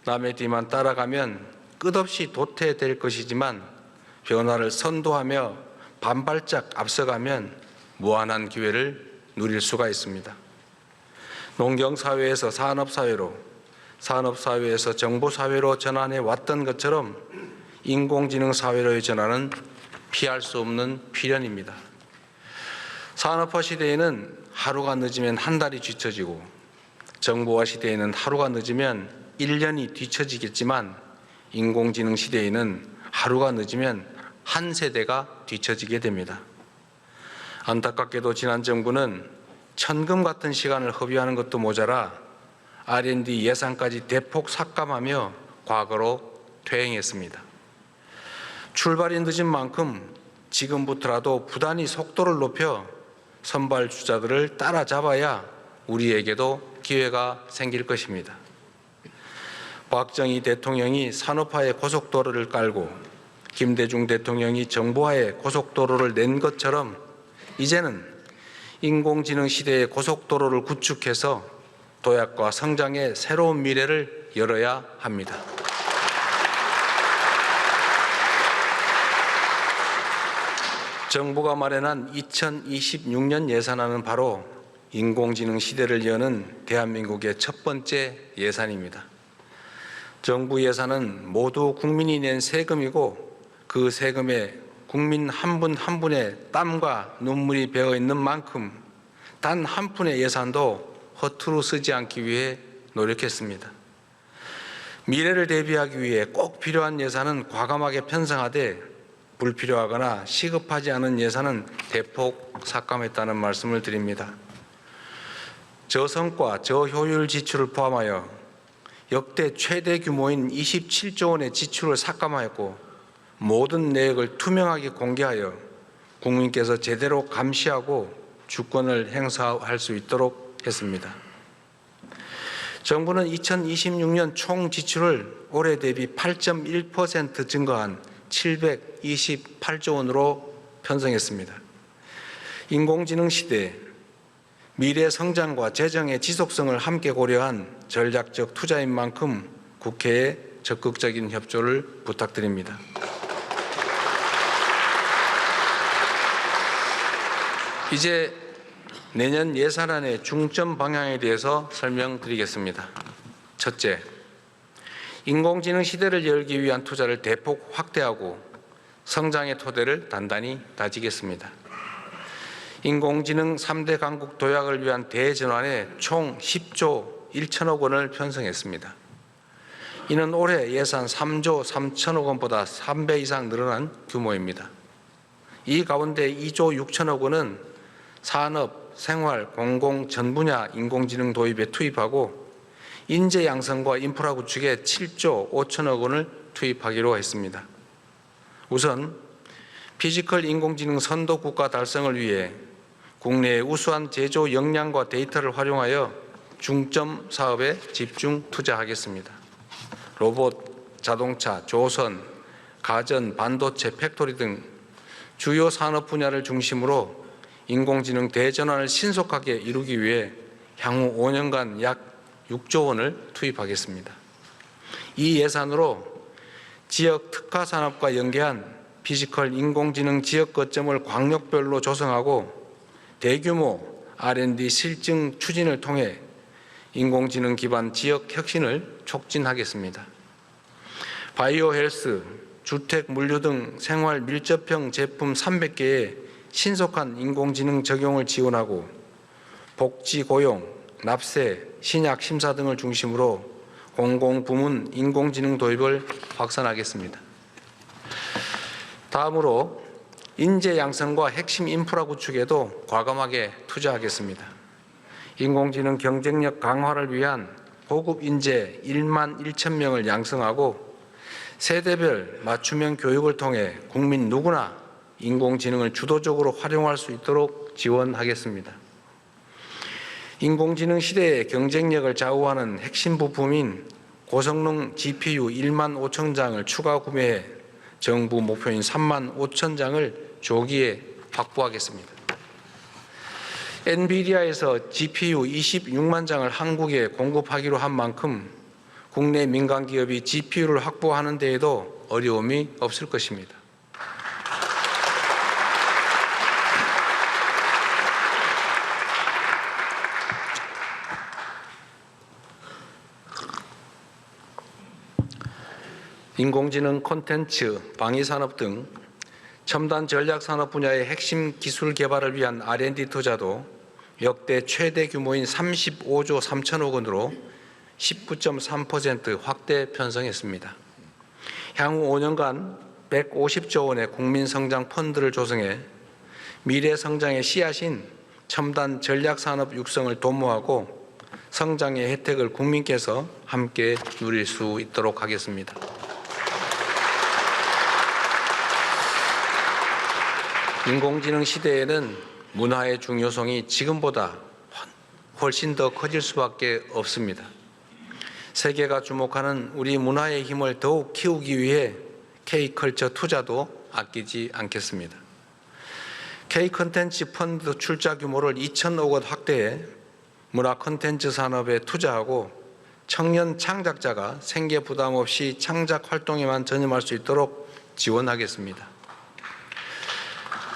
남의 뒤만 따라가면 끝없이 도태될 것이지만 변화를 선도하며 반발짝 앞서가면 무한한 기회를 누릴 수가 있습니다. 농경사회에서 산업사회로, 산업사회에서 정보사회로 전환해 왔던 것처럼 인공지능 사회로의 전환은 피할 수 없는 필연입니다. 산업화 시대에는 하루가 늦으면 한 달이 뒤처지고 정보화 시대에는 하루가 늦으면 1년이 뒤처지겠지만 인공지능 시대에는 하루가 늦으면 한 세대가 뒤처지게 됩니다. 안타깝게도 지난 정부는 천금 같은 시간을 허비하는 것도 모자라 R&D 예산까지 대폭 삭감하며 과거로 퇴행했습니다. 출발이 늦은 만큼 지금부터라도 부단히 속도를 높여 선발주자들을 따라잡아야 우리에게도 기회가 생길 것입니다. 박정희 대통령이 산업화의 고속도로를 깔고 김대중 대통령이 정보화의 고속도로를 낸 것처럼 이제는 인공지능 시대의 고속도로를 구축해서 도약과 성장의 새로운 미래를 열어야 합니다. 정부가 마련한 2026년 예산안은 바로 인공지능 시대를 여는 대한민국의 첫 번째 예산입니다. 정부 예산은 모두 국민이 낸 세금이고 그 세금에 국민 한 분 한 분의 땀과 눈물이 배어 있는 만큼 단 한 푼의 예산도 허투루 쓰지 않기 위해 노력했습니다. 미래를 대비하기 위해 꼭 필요한 예산은 과감하게 편성하되 불필요하거나 시급하지 않은 예산은 대폭 삭감했다는 말씀을 드립니다. 저성과 저효율 지출을 포함하여 역대 최대 규모인 27조 원의 지출을 삭감하였고 모든 내역을 투명하게 공개하여 국민께서 제대로 감시하고 주권을 행사할 수 있도록 했습니다. 정부는 2026년 총 지출을 올해 대비 8.1% 증가한 728조 원으로 편성했습니다. 인공지능 시대 미래 성장과 재정의 지속성을 함께 고려한 전략적 투자인 만큼 국회에 적극적인 협조를 부탁드립니다. 이제 내년 예산안의 중점 방향에 대해서 설명드리겠습니다. 첫째, 인공지능 시대를 열기 위한 투자를 대폭 확대하고 성장의 토대를 단단히 다지겠습니다. 인공지능 3대 강국 도약을 위한 대전환에 총 10조 1천억 원을 편성했습니다. 이는 올해 예산 3조 3천억 원보다 3배 이상 늘어난 규모입니다. 이 가운데 2조 6천억 원은 산업, 생활, 공공 전 분야 인공지능 도입에 투입하고 인재 양성과 인프라 구축에 7조 5천억 원을 투입하기로 했습니다. 우선 피지컬 인공지능 선도 국가 달성을 위해 국내의 우수한 제조 역량과 데이터를 활용하여 중점 사업에 집중 투자하겠습니다. 로봇, 자동차, 조선, 가전, 반도체, 팩토리 등 주요 산업 분야를 중심으로 인공지능 대전환을 신속하게 이루기 위해 향후 5년간 약 6조 원을 투입하겠습니다. 이 예산으로 지역 특화 산업과 연계한 피지컬 인공지능 지역 거점을 광역별로 조성하고 대규모 R&D 실증 추진을 통해 인공지능 기반 지역 혁신을 촉진하겠습니다. 바이오 헬스, 주택, 물류 등 생활 밀접형 제품 300개의 신속한 인공지능 적용을 지원하고 복지, 고용, 납세, 신약 심사 등을 중심으로 공공부문 인공지능 도입을 확산하겠습니다. 다음으로 인재 양성과 핵심 인프라 구축에도 과감하게 투자하겠습니다. 인공지능 경쟁력 강화를 위한 고급 인재 1만 1천 명을 양성하고 세대별 맞춤형 교육을 통해 국민 누구나 인공지능을 주도적으로 활용할 수 있도록 지원하겠습니다. 인공지능 시대의 경쟁력을 좌우하는 핵심 부품인 고성능 GPU 1만 5천 장을 추가 구매해 정부 목표인 3만 5천 장을 조기에 확보하겠습니다. 엔비디아에서 GPU 26만 장을 한국에 공급하기로 한 만큼 국내 민간 기업이 GPU를 확보하는 데에도 어려움이 없을 것입니다. 인공지능 콘텐츠, 방위산업 등 첨단 전략산업 분야의 핵심 기술 개발을 위한 R&D 투자도 역대 최대 규모인 35조 3천억 원으로 19.3% 확대 편성했습니다. 향후 5년간 150조 원의 국민성장 펀드를 조성해 미래 성장의 씨앗인 첨단 전략산업 육성을 도모하고 성장의 혜택을 국민께서 함께 누릴 수 있도록 하겠습니다. 인공지능 시대에는 문화의 중요성이 지금보다 훨씬 더 커질 수밖에 없습니다. 세계가 주목하는 우리 문화의 힘을 더욱 키우기 위해 K컬처 투자도 아끼지 않겠습니다. K콘텐츠 펀드 출자 규모를 2천억 원 확대해 문화 콘텐츠 산업에 투자하고 청년 창작자가 생계 부담 없이 창작 활동에만 전념할 수 있도록 지원하겠습니다.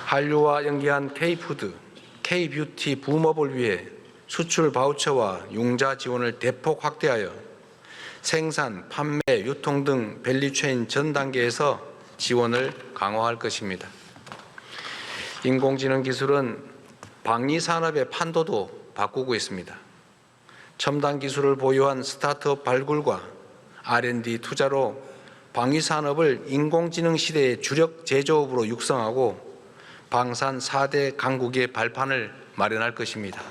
한류와 연계한 K푸드, K뷰티 붐업을 위해 수출 바우처와 융자 지원을 대폭 확대하여 생산, 판매, 유통 등 밸류체인 전 단계에서 지원을 강화할 것입니다. 인공지능 기술은 방위 산업의 판도도 바꾸고 있습니다. 첨단 기술을 보유한 스타트업 발굴과 R&D 투자로 방위 산업을 인공지능 시대의 주력 제조업으로 육성하고 방산 4대 강국의 발판을 마련할 것입니다.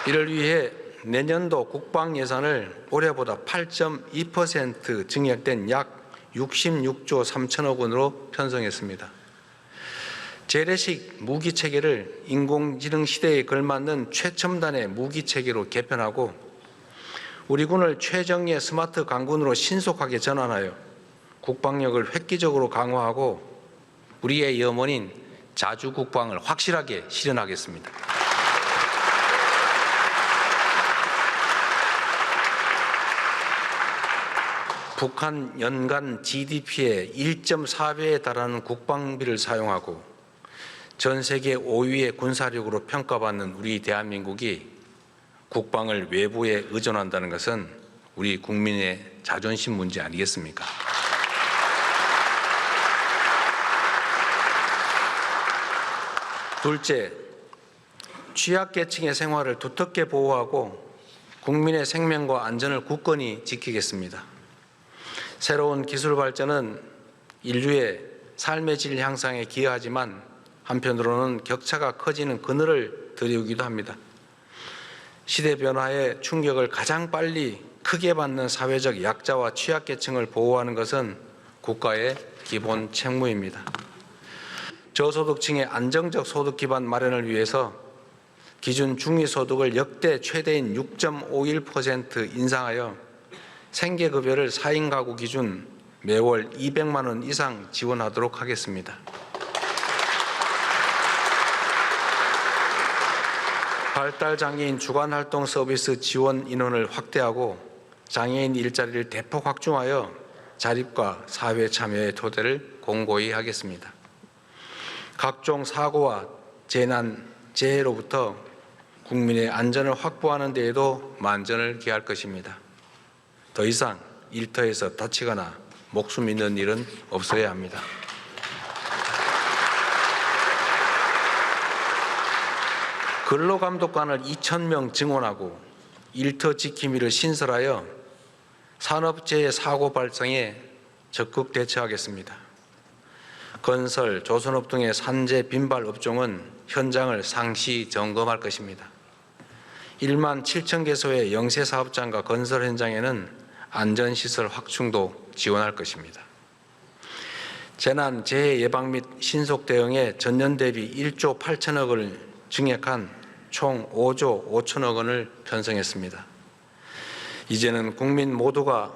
이를 위해 내년도 국방 예산을 올해보다 8.2% 증액된 약 66조 3천억 원으로 편성했습니다. 재래식 무기 체계를 인공지능 시대에 걸맞는 최첨단의 무기 체계로 개편하고 우리 군을 최정예 스마트 강군으로 신속하게 전환하여 국방력을 획기적으로 강화하고 우리의 염원인 자주 국방을 확실하게 실현하겠습니다. 북한 연간 GDP의 1.4배에 달하는 국방비를 사용하고 전 세계 5위의 군사력으로 평가받는 우리 대한민국이 국방을 외부에 의존한다는 것은 우리 국민의 자존심 문제 아니겠습니까? 둘째, 취약계층의 생활을 두텁게 보호하고 국민의 생명과 안전을 굳건히 지키겠습니다. 새로운 기술 발전은 인류의 삶의 질 향상에 기여하지만 한편으로는 격차가 커지는 그늘을 드리우기도 합니다. 시대 변화의 충격을 가장 빨리 크게 받는 사회적 약자와 취약계층을 보호하는 것은 국가의 기본 책무입니다. 저소득층의 안정적 소득 기반 마련을 위해서 기준 중위소득을 역대 최대인 6.51% 인상하여 생계급여를 4인 가구 기준 매월 200만 원 이상 지원하도록 하겠습니다. 발달장애인 주간활동 서비스 지원 인원을 확대하고 장애인 일자리를 대폭 확충하여 자립과 사회 참여의 토대를 공고히 하겠습니다. 각종 사고와 재난, 재해로부터 국민의 안전을 확보하는 데에도 만전을 기할 것입니다. 더 이상 일터에서 다치거나 목숨 잃는 일은 없어야 합니다. 근로감독관을 2,000명 증원하고 일터 지킴이를 신설하여 산업재해 사고 발생에 적극 대처하겠습니다. 건설, 조선업 등의 산재 빈발 업종은 현장을 상시 점검할 것입니다. 1만 7천 개소의 영세 사업장과 건설 현장에는 안전시설 확충도 지원할 것입니다. 재난, 재해 예방 및 신속 대응에 전년 대비 1조 8천억 원을 증액한 총 5조 5천억 원을 편성했습니다. 이제는 국민 모두가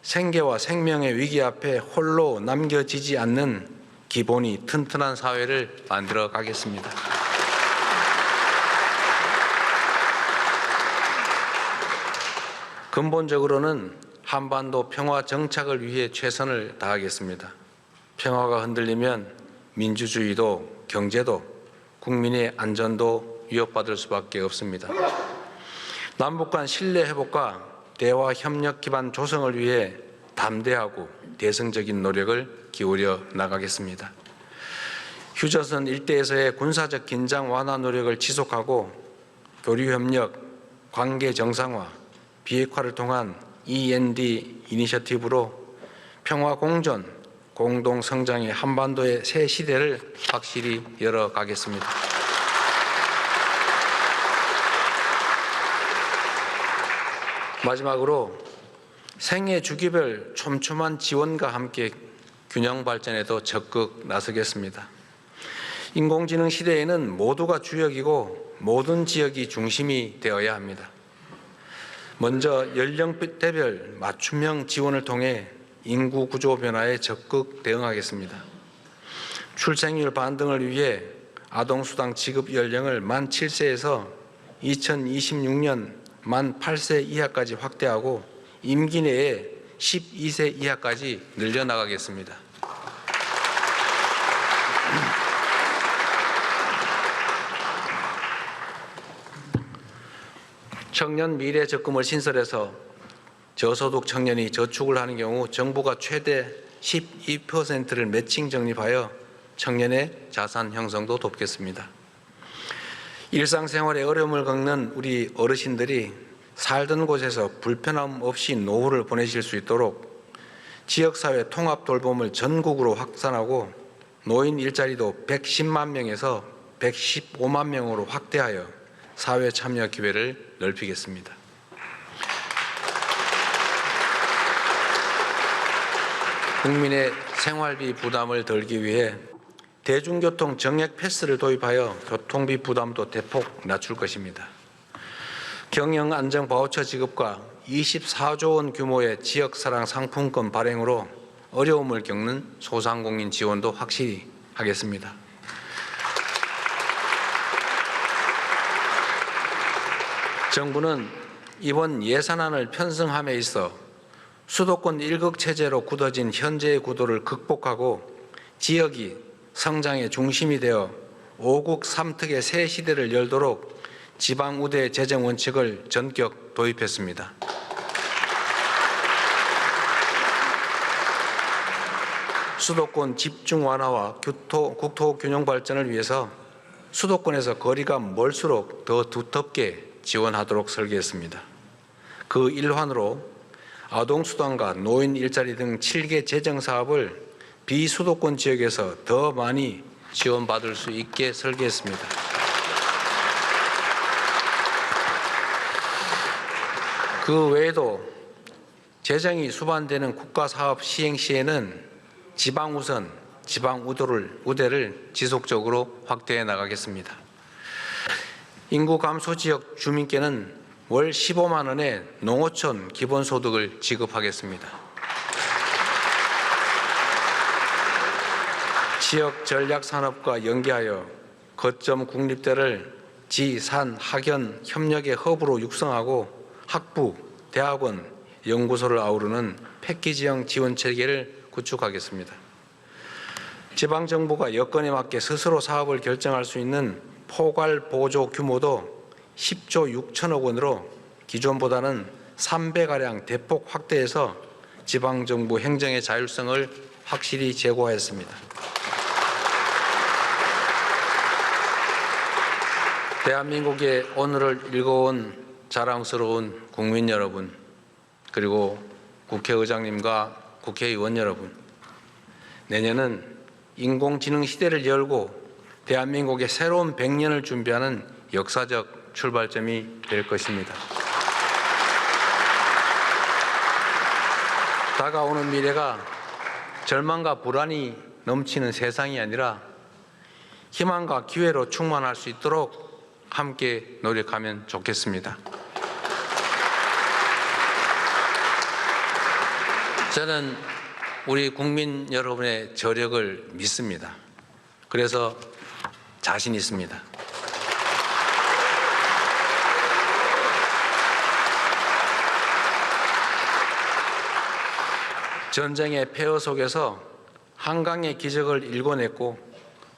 생계와 생명의 위기 앞에 홀로 남겨지지 않는 기본이 튼튼한 사회를 만들어 가겠습니다. 근본적으로는 한반도 평화 정착을 위해 최선을 다하겠습니다. 평화가 흔들리면 민주주의도 경제도 국민의 안전도 위협받을 수밖에 없습니다. 남북 간 신뢰 회복과 대화 협력 기반 조성을 위해 담대하고 대승적인 노력을 기울여 나가겠습니다. 휴전선 일대에서의 군사적 긴장 완화 노력을 지속하고 교류 협력, 관계 정상화, 비핵화를 통한 END 이니셔티브로 평화 공존, 공동 성장의 한반도의 새 시대를 확실히 열어가겠습니다. 마지막으로 생애 주기별 촘촘한 지원과 함께 균형 발전에도 적극 나서겠습니다. 인공지능 시대에는 모두가 주역이고 모든 지역이 중심이 되어야 합니다. 먼저 연령대별 맞춤형 지원을 통해 인구 구조 변화에 적극 대응하겠습니다. 출생률 반등을 위해 아동수당 지급 연령을 만 7세에서 2026년 만 8세 이하까지 확대하고 임기 내에 12세 이하까지 늘려나가겠습니다. 청년 미래 적금을 신설해서 저소득 청년이 저축을 하는 경우 정부가 최대 12%를 매칭 적립하여 청년의 자산 형성도 돕겠습니다. 일상생활에 어려움을 겪는 우리 어르신들이 살던 곳에서 불편함 없이 노후를 보내실 수 있도록 지역사회 통합 돌봄을 전국으로 확산하고 노인 일자리도 110만 명에서 115만 명으로 확대하여 사회 참여 기회를 넓히겠습니다. 국민의 생활비 부담을 덜기 위해 대중교통 정액 패스를 도입하여 교통비 부담도 대폭 낮출 것입니다. 경영 안정 바우처 지급과 24조 원 규모의 지역사랑 상품권 발행으로 어려움을 겪는 소상공인 지원도 확실히 하겠습니다. 정부는 이번 예산안을 편성함에 있어 수도권 1극 체제로 굳어진 현재의 구도를 극복하고 지역이 성장의 중심이 되어 5국 3특의 새 시대를 열도록 지방우대 재정 원칙을 전격 도입했습니다. 수도권 집중 완화와 국토 균형 발전을 위해서 수도권에서 거리가 멀수록 더 두텁게 지원하도록 설계했습니다. 그 일환으로 아동수당과 노인 일자리 등 7개 재정 사업을 비수도권 지역에서 더 많이 지원받을 수 있게 설계했습니다. 그 외에도 재정이 수반되는 국가사업 시행 시에는 지방우선, 지방우대를 지속적으로 확대해 나가겠습니다. 인구 감소 지역 주민께는 월 15만 원의 농어촌 기본소득을 지급하겠습니다. 지역 전략산업과 연계하여 거점 국립대를 지, 산, 학연 협력의 허브로 육성하고 학부, 대학원, 연구소를 아우르는 패키지형 지원 체계를 구축하겠습니다. 지방정부가 여건에 맞게 스스로 사업을 결정할 수 있는 포괄 보조 규모도 10조 6천억 원으로 기존보다는 3배가량 대폭 확대해서 지방정부 행정의 자율성을 확실히 제고하였습니다. 대한민국의 오늘을 읽어온 자랑스러운 국민 여러분, 그리고 국회의장님과 국회의원 여러분, 내년은 인공지능 시대를 열고 대한민국의 새로운 100년을 준비하는 역사적 출발점이 될 것입니다. 다가오는 미래가 절망과 불안이 넘치는 세상이 아니라 희망과 기회로 충만할 수 있도록 함께 노력하면 좋겠습니다. 저는 우리 국민 여러분의 저력을 믿습니다. 그래서 자신 있습니다. 전쟁의 폐허 속에서 한강의 기적을 일궈냈고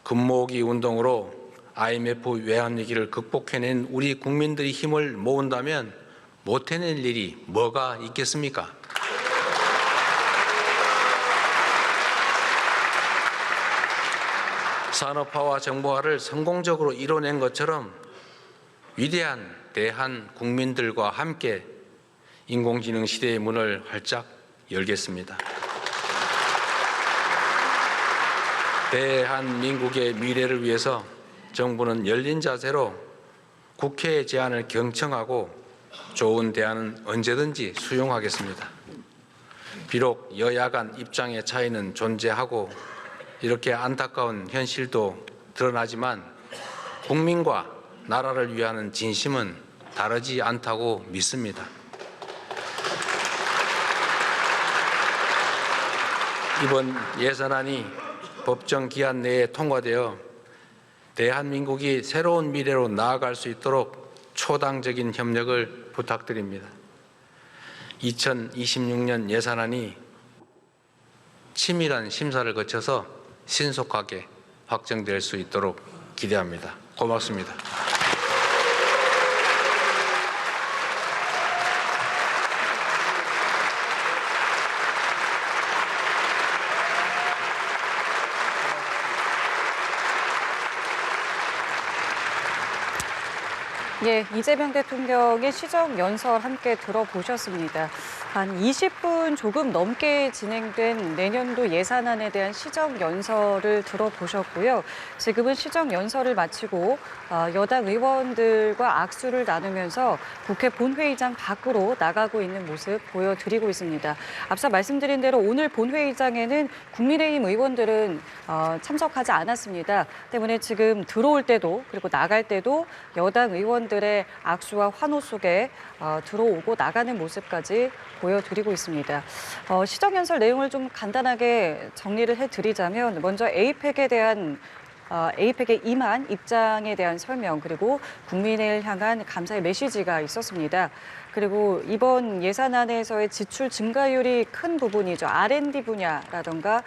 금모으기 운동으로 IMF 외환위기를 극복해낸 우리 국민들이 힘을 모은다면 못해낼 일이 뭐가 있겠습니까? 산업화와 정보화를 성공적으로 이뤄낸 것처럼 위대한 대한 국민들과 함께 인공지능 시대의 문을 활짝 열겠습니다. 대한민국의 미래를 위해서 정부는 열린 자세로 국회의 제안을 경청하고 좋은 대안은 언제든지 수용하겠습니다. 비록 여야 간 입장의 차이는 존재하고 이렇게 안타까운 현실도 드러나지만 국민과 나라를 위하는 진심은 다르지 않다고 믿습니다. 이번 예산안이 법정 기한 내에 통과되어 대한민국이 새로운 미래로 나아갈 수 있도록 초당적인 협력을 부탁드립니다. 2026년 예산안이 치밀한 심사를 거쳐서 신속하게 확정될 수 있도록 기대합니다. 고맙습니다. 예, 이재명 대통령의 시정연설 함께 들어보셨습니다. 한 20분 조금 넘게 진행된 내년도 예산안에 대한 시정연설을 들어보셨고요. 지금은 시정연설을 마치고 여당 의원들과 악수를 나누면서 국회 본회의장 밖으로 나가고 있는 모습 보여드리고 있습니다. 앞서 말씀드린 대로 오늘 본회의장에는 국민의힘 의원들은 참석하지 않았습니다. 때문에 지금 들어올 때도 그리고 나갈 때도 여당 의원들의 악수와 환호 속에 들어오고 나가는 모습까지 보여드리고 있습니다. 시정연설 내용을 좀 간단하게 정리를 해드리자면 먼저 에이펙에 임한 입장에 대한 설명 그리고 국민을 향한 감사의 메시지가 있었습니다. 그리고 이번 예산안에서의 지출 증가율이 큰 부분이죠. R&D 분야라던가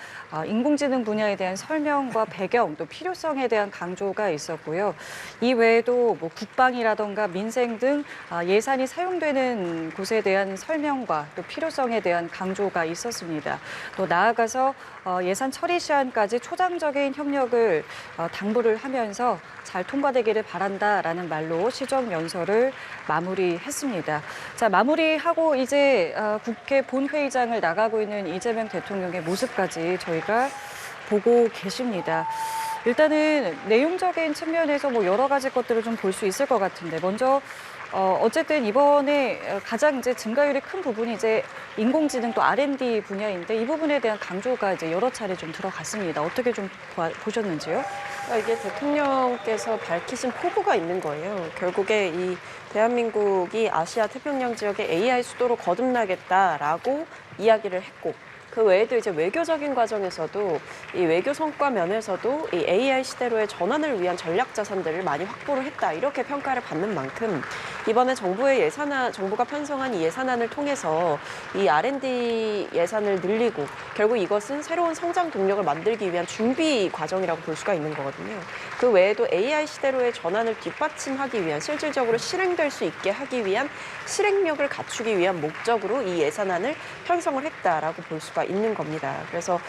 인공지능 분야에 대한 설명과 배경 또 필요성에 대한 강조가 있었고요. 이 외에도 뭐 국방이라던가 민생 등 예산이 사용되는 곳에 대한 설명과 또 필요성에 대한 강조가 있었습니다. 또 나아가서 예산 처리 시한까지 초당적인 협력을 당부를 하면서 잘 통과되기를 바란다라는 말로 시정연설을 마무리했습니다. 자, 마무리하고 이제 국회 본회의장을 나가고 있는 이재명 대통령의 모습까지 저희가 보고 계십니다. 일단은 내용적인 측면에서 뭐 여러 가지 것들을 좀 볼 수 있을 것 같은데 먼저 어쨌든 이번에 가장 이제 증가율이 큰 부분이 이제 인공지능 또 R&D 분야인데 이 부분에 대한 강조가 이제 여러 차례 좀 들어갔습니다. 어떻게 좀 보셨는지요? 이게 대통령께서 밝히신 포부가 있는 거예요. 결국에 이 대한민국이 아시아 태평양 지역의 AI 수도로 거듭나겠다라고 이야기를 했고 그 외에도 이제 외교적인 과정에서도 이 외교 성과 면에서도 이 AI 시대로의 전환을 위한 전략 자산들을 많이 확보를 했다. 이렇게 평가를 받는 만큼 이번에 정부가 편성한 이 예산안을 통해서 이 R&D 예산을 늘리고 결국 이것은 새로운 성장 동력을 만들기 위한 준비 과정이라고 볼 수가 있는 거거든요. 그 외에도 AI 시대로의 전환을 뒷받침하기 위한 실질적으로 실행될 수 있게 하기 위한 실행력을 갖추기 위한 목적으로 이 예산안을 편성을 했다라고 볼 수가 있는 겁니다. 그래서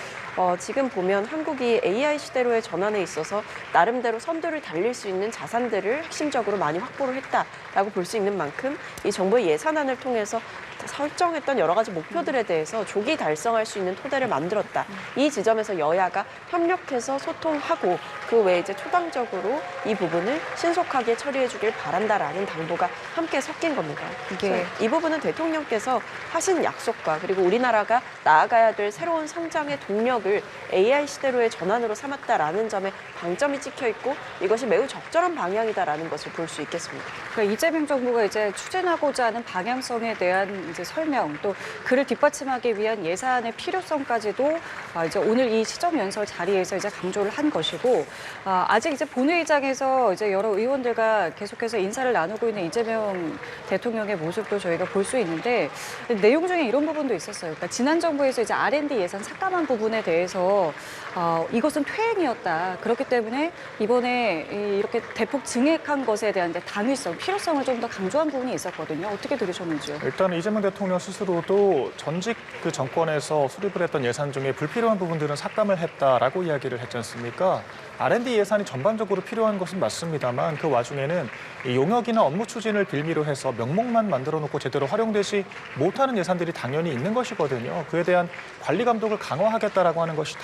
지금 보면 한국이 AI 시대로의 전환에 있어서 나름대로 선두를 달릴 수 있는 자산들을 핵심적으로 많이 확보를 했다라고 볼 수 있는 만큼 이 정부의 예산안을 통해서 설정했던 여러 가지 목표들에 대해서 조기 달성할 수 있는 토대를 만들었다. 이 지점에서 여야가 협력해서 소통하고 그 외에 이제 초당적으로 이 부분을 신속하게 처리해 주길 바란다라는 당부가 함께 섞인 겁니다. 이 부분은 대통령께서 하신 약속과 그리고 우리나라가 나아가야 될 새로운 성장의 동력을 AI 시대로의 전환으로 삼았다라는 점에 방점이 찍혀 있고 이것이 매우 적절한 방향이다라는 것을 볼 수 있겠습니다. 그러니까 이재명 정부가 이제 추진하고자 하는 방향성에 대한 이제 설명 또 그를 뒷받침하기 위한 예산의 필요성까지도 이제 오늘 이 시정연설 자리에서 이제 강조를 한 것이고 아직 이제 본회의장에서 이제 여러 의원들과 계속해서 인사를 나누고 있는 이재명 대통령의 모습도 저희가 볼 수 있는데 내용 중에 이런 부분도 있었어요. 그러니까 지난 정부에서 이제 R&D 예산 삭감한 부분에 대해서 이것은 퇴행이었다. 그렇기 때문에 이번에 이렇게 대폭 증액한 것에 대한 당위성, 필요성을 좀 더 강조한 부분이 있었거든요. 어떻게 들으셨는지요? 일단 이재명 대통령 스스로도 전직 그 정권에서 수립을 했던 예산 중에 불필요한 부분들은 삭감을 했다라고 이야기를 했지 않습니까? R&D 예산이 전반적으로 필요한 것은 맞습니다만 그 와중에는 이 용역이나 업무 추진을 빌미로 해서 명목만 만들어 놓고 제대로 활용되지 못하는 예산들이 당연히 있는 것이거든요. 그에 대한 관리 감독을 강화하겠다라고 하는 것이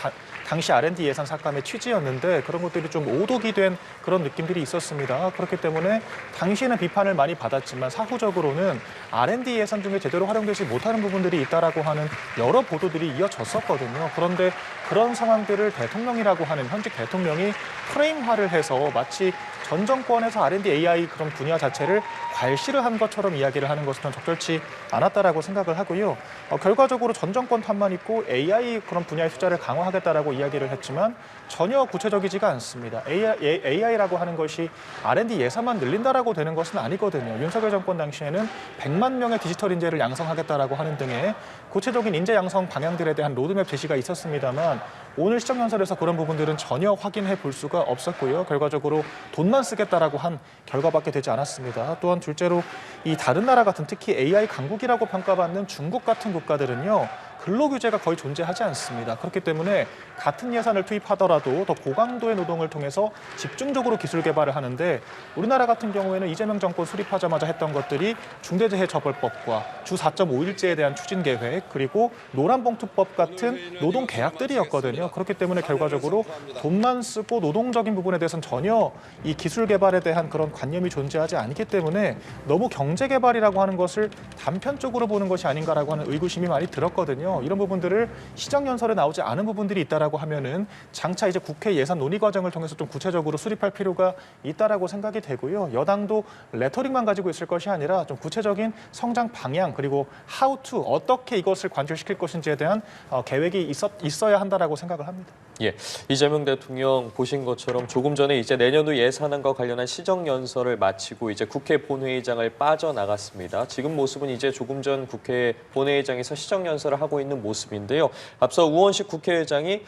당시 R&D 예산 삭감의 취지였는데 그런 것들이 좀 오독이 된 그런 느낌들이 있었습니다. 그렇기 때문에 당시에는 비판을 많이 받았지만 사후적으로는 R&D 예산 중에 제대로 활용되지 못하는 부분들이 있다라고 하는 여러 보도들이 이어졌었거든요. 그런데 그런 상황들을 대통령이라고 하는 현직 대통령이 프레임화를 해서 마치 전 정권에서 R&D AI 그런 분야 자체를 괄시를 한 것처럼 이야기를 하는 것은 적절치 않았다라고 생각을 하고요. 결과적으로 전 정권 탓만 있고 AI 그런 분야의 투자를 강화하겠다라고 이야기를 했지만 전혀 구체적이지가 않습니다. AI라고 하는 것이 R&D 예산만 늘린다라고 되는 것은 아니거든요. 윤석열 정권 당시에는 100만 명의 디지털 인재를 양성하겠다라고 하는 등의 구체적인 인재 양성 방향들에 대한 로드맵 제시가 있었습니다만 오늘 시정연설에서 그런 부분들은 전혀 확인해 볼 수가 없었고요. 결과적으로 돈만 쓰겠다라고 한 결과밖에 되지 않았습니다. 또한 둘째로 이 다른 나라 같은 특히 AI 강국이라고 평가받는 중국 같은 국가들은요. 근로규제가 거의 존재하지 않습니다. 그렇기 때문에 같은 예산을 투입하더라도 더 고강도의 노동을 통해서 집중적으로 기술 개발을 하는데 우리나라 같은 경우에는 이재명 정권 수립하자마자 했던 것들이 중대재해처벌법과 주 4.5일제에 대한 추진 계획 그리고 노란봉투법 같은 노동 계약들이었거든요. 그렇기 때문에 결과적으로 돈만 쓰고 노동적인 부분에 대해서는 전혀 이 기술 개발에 대한 그런 관념이 존재하지 않기 때문에 너무 경제 개발이라고 하는 것을 단편적으로 보는 것이 아닌가라고 하는 의구심이 많이 들었거든요. 이런 부분들을 시정연설에 나오지 않은 부분들이 있다라고 하면은 장차 이제 국회 예산 논의 과정을 통해서 좀 구체적으로 수립할 필요가 있다라고 생각이 되고요. 여당도 레터릭만 가지고 있을 것이 아니라 좀 구체적인 성장 방향 그리고 how to 어떻게 이것을 관철시킬 것인지에 대한 계획이 있어야 한다라고 생각을 합니다. 예, 이재명 대통령 보신 것처럼 조금 전에 이제 내년도 예산안과 관련한 시정연설을 마치고 이제 국회 본회의장을 빠져나갔습니다. 지금 모습은 이제 조금 전 국회 본회의장에서 시정연설을 하고 있는 모습인데요. 앞서 우원식 국회의장이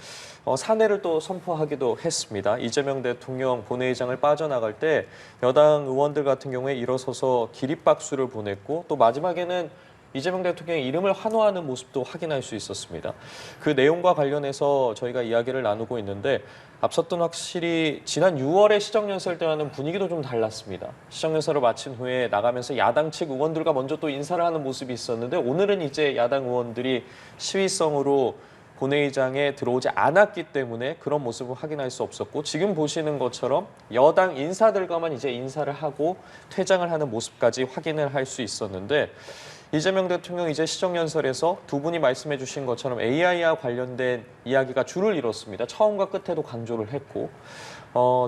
사내를 또 선포하기도 했습니다. 이재명 대통령 본회의장을 빠져나갈 때 여당 의원들 같은 경우에 일어서서 기립박수를 보냈고 또 마지막에는 이재명 대통령의 이름을 환호하는 모습도 확인할 수 있었습니다. 그 내용과 관련해서 저희가 이야기를 나누고 있는데 앞섰던 확실히 지난 6월에 시정연설 때와는 분위기도 좀 달랐습니다. 시정연설을 마친 후에 나가면서 야당 측 의원들과 먼저 또 인사를 하는 모습이 있었는데 오늘은 이제 야당 의원들이 시위성으로 본회의장에 들어오지 않았기 때문에 그런 모습을 확인할 수 없었고 지금 보시는 것처럼 여당 인사들과만 이제 인사를 하고 퇴장을 하는 모습까지 확인을 할 수 있었는데 이재명 대통령 이제 시정연설에서 두 분이 말씀해 주신 것처럼 AI와 관련된 이야기가 줄을 이뤘습니다. 처음과 끝에도 강조를 했고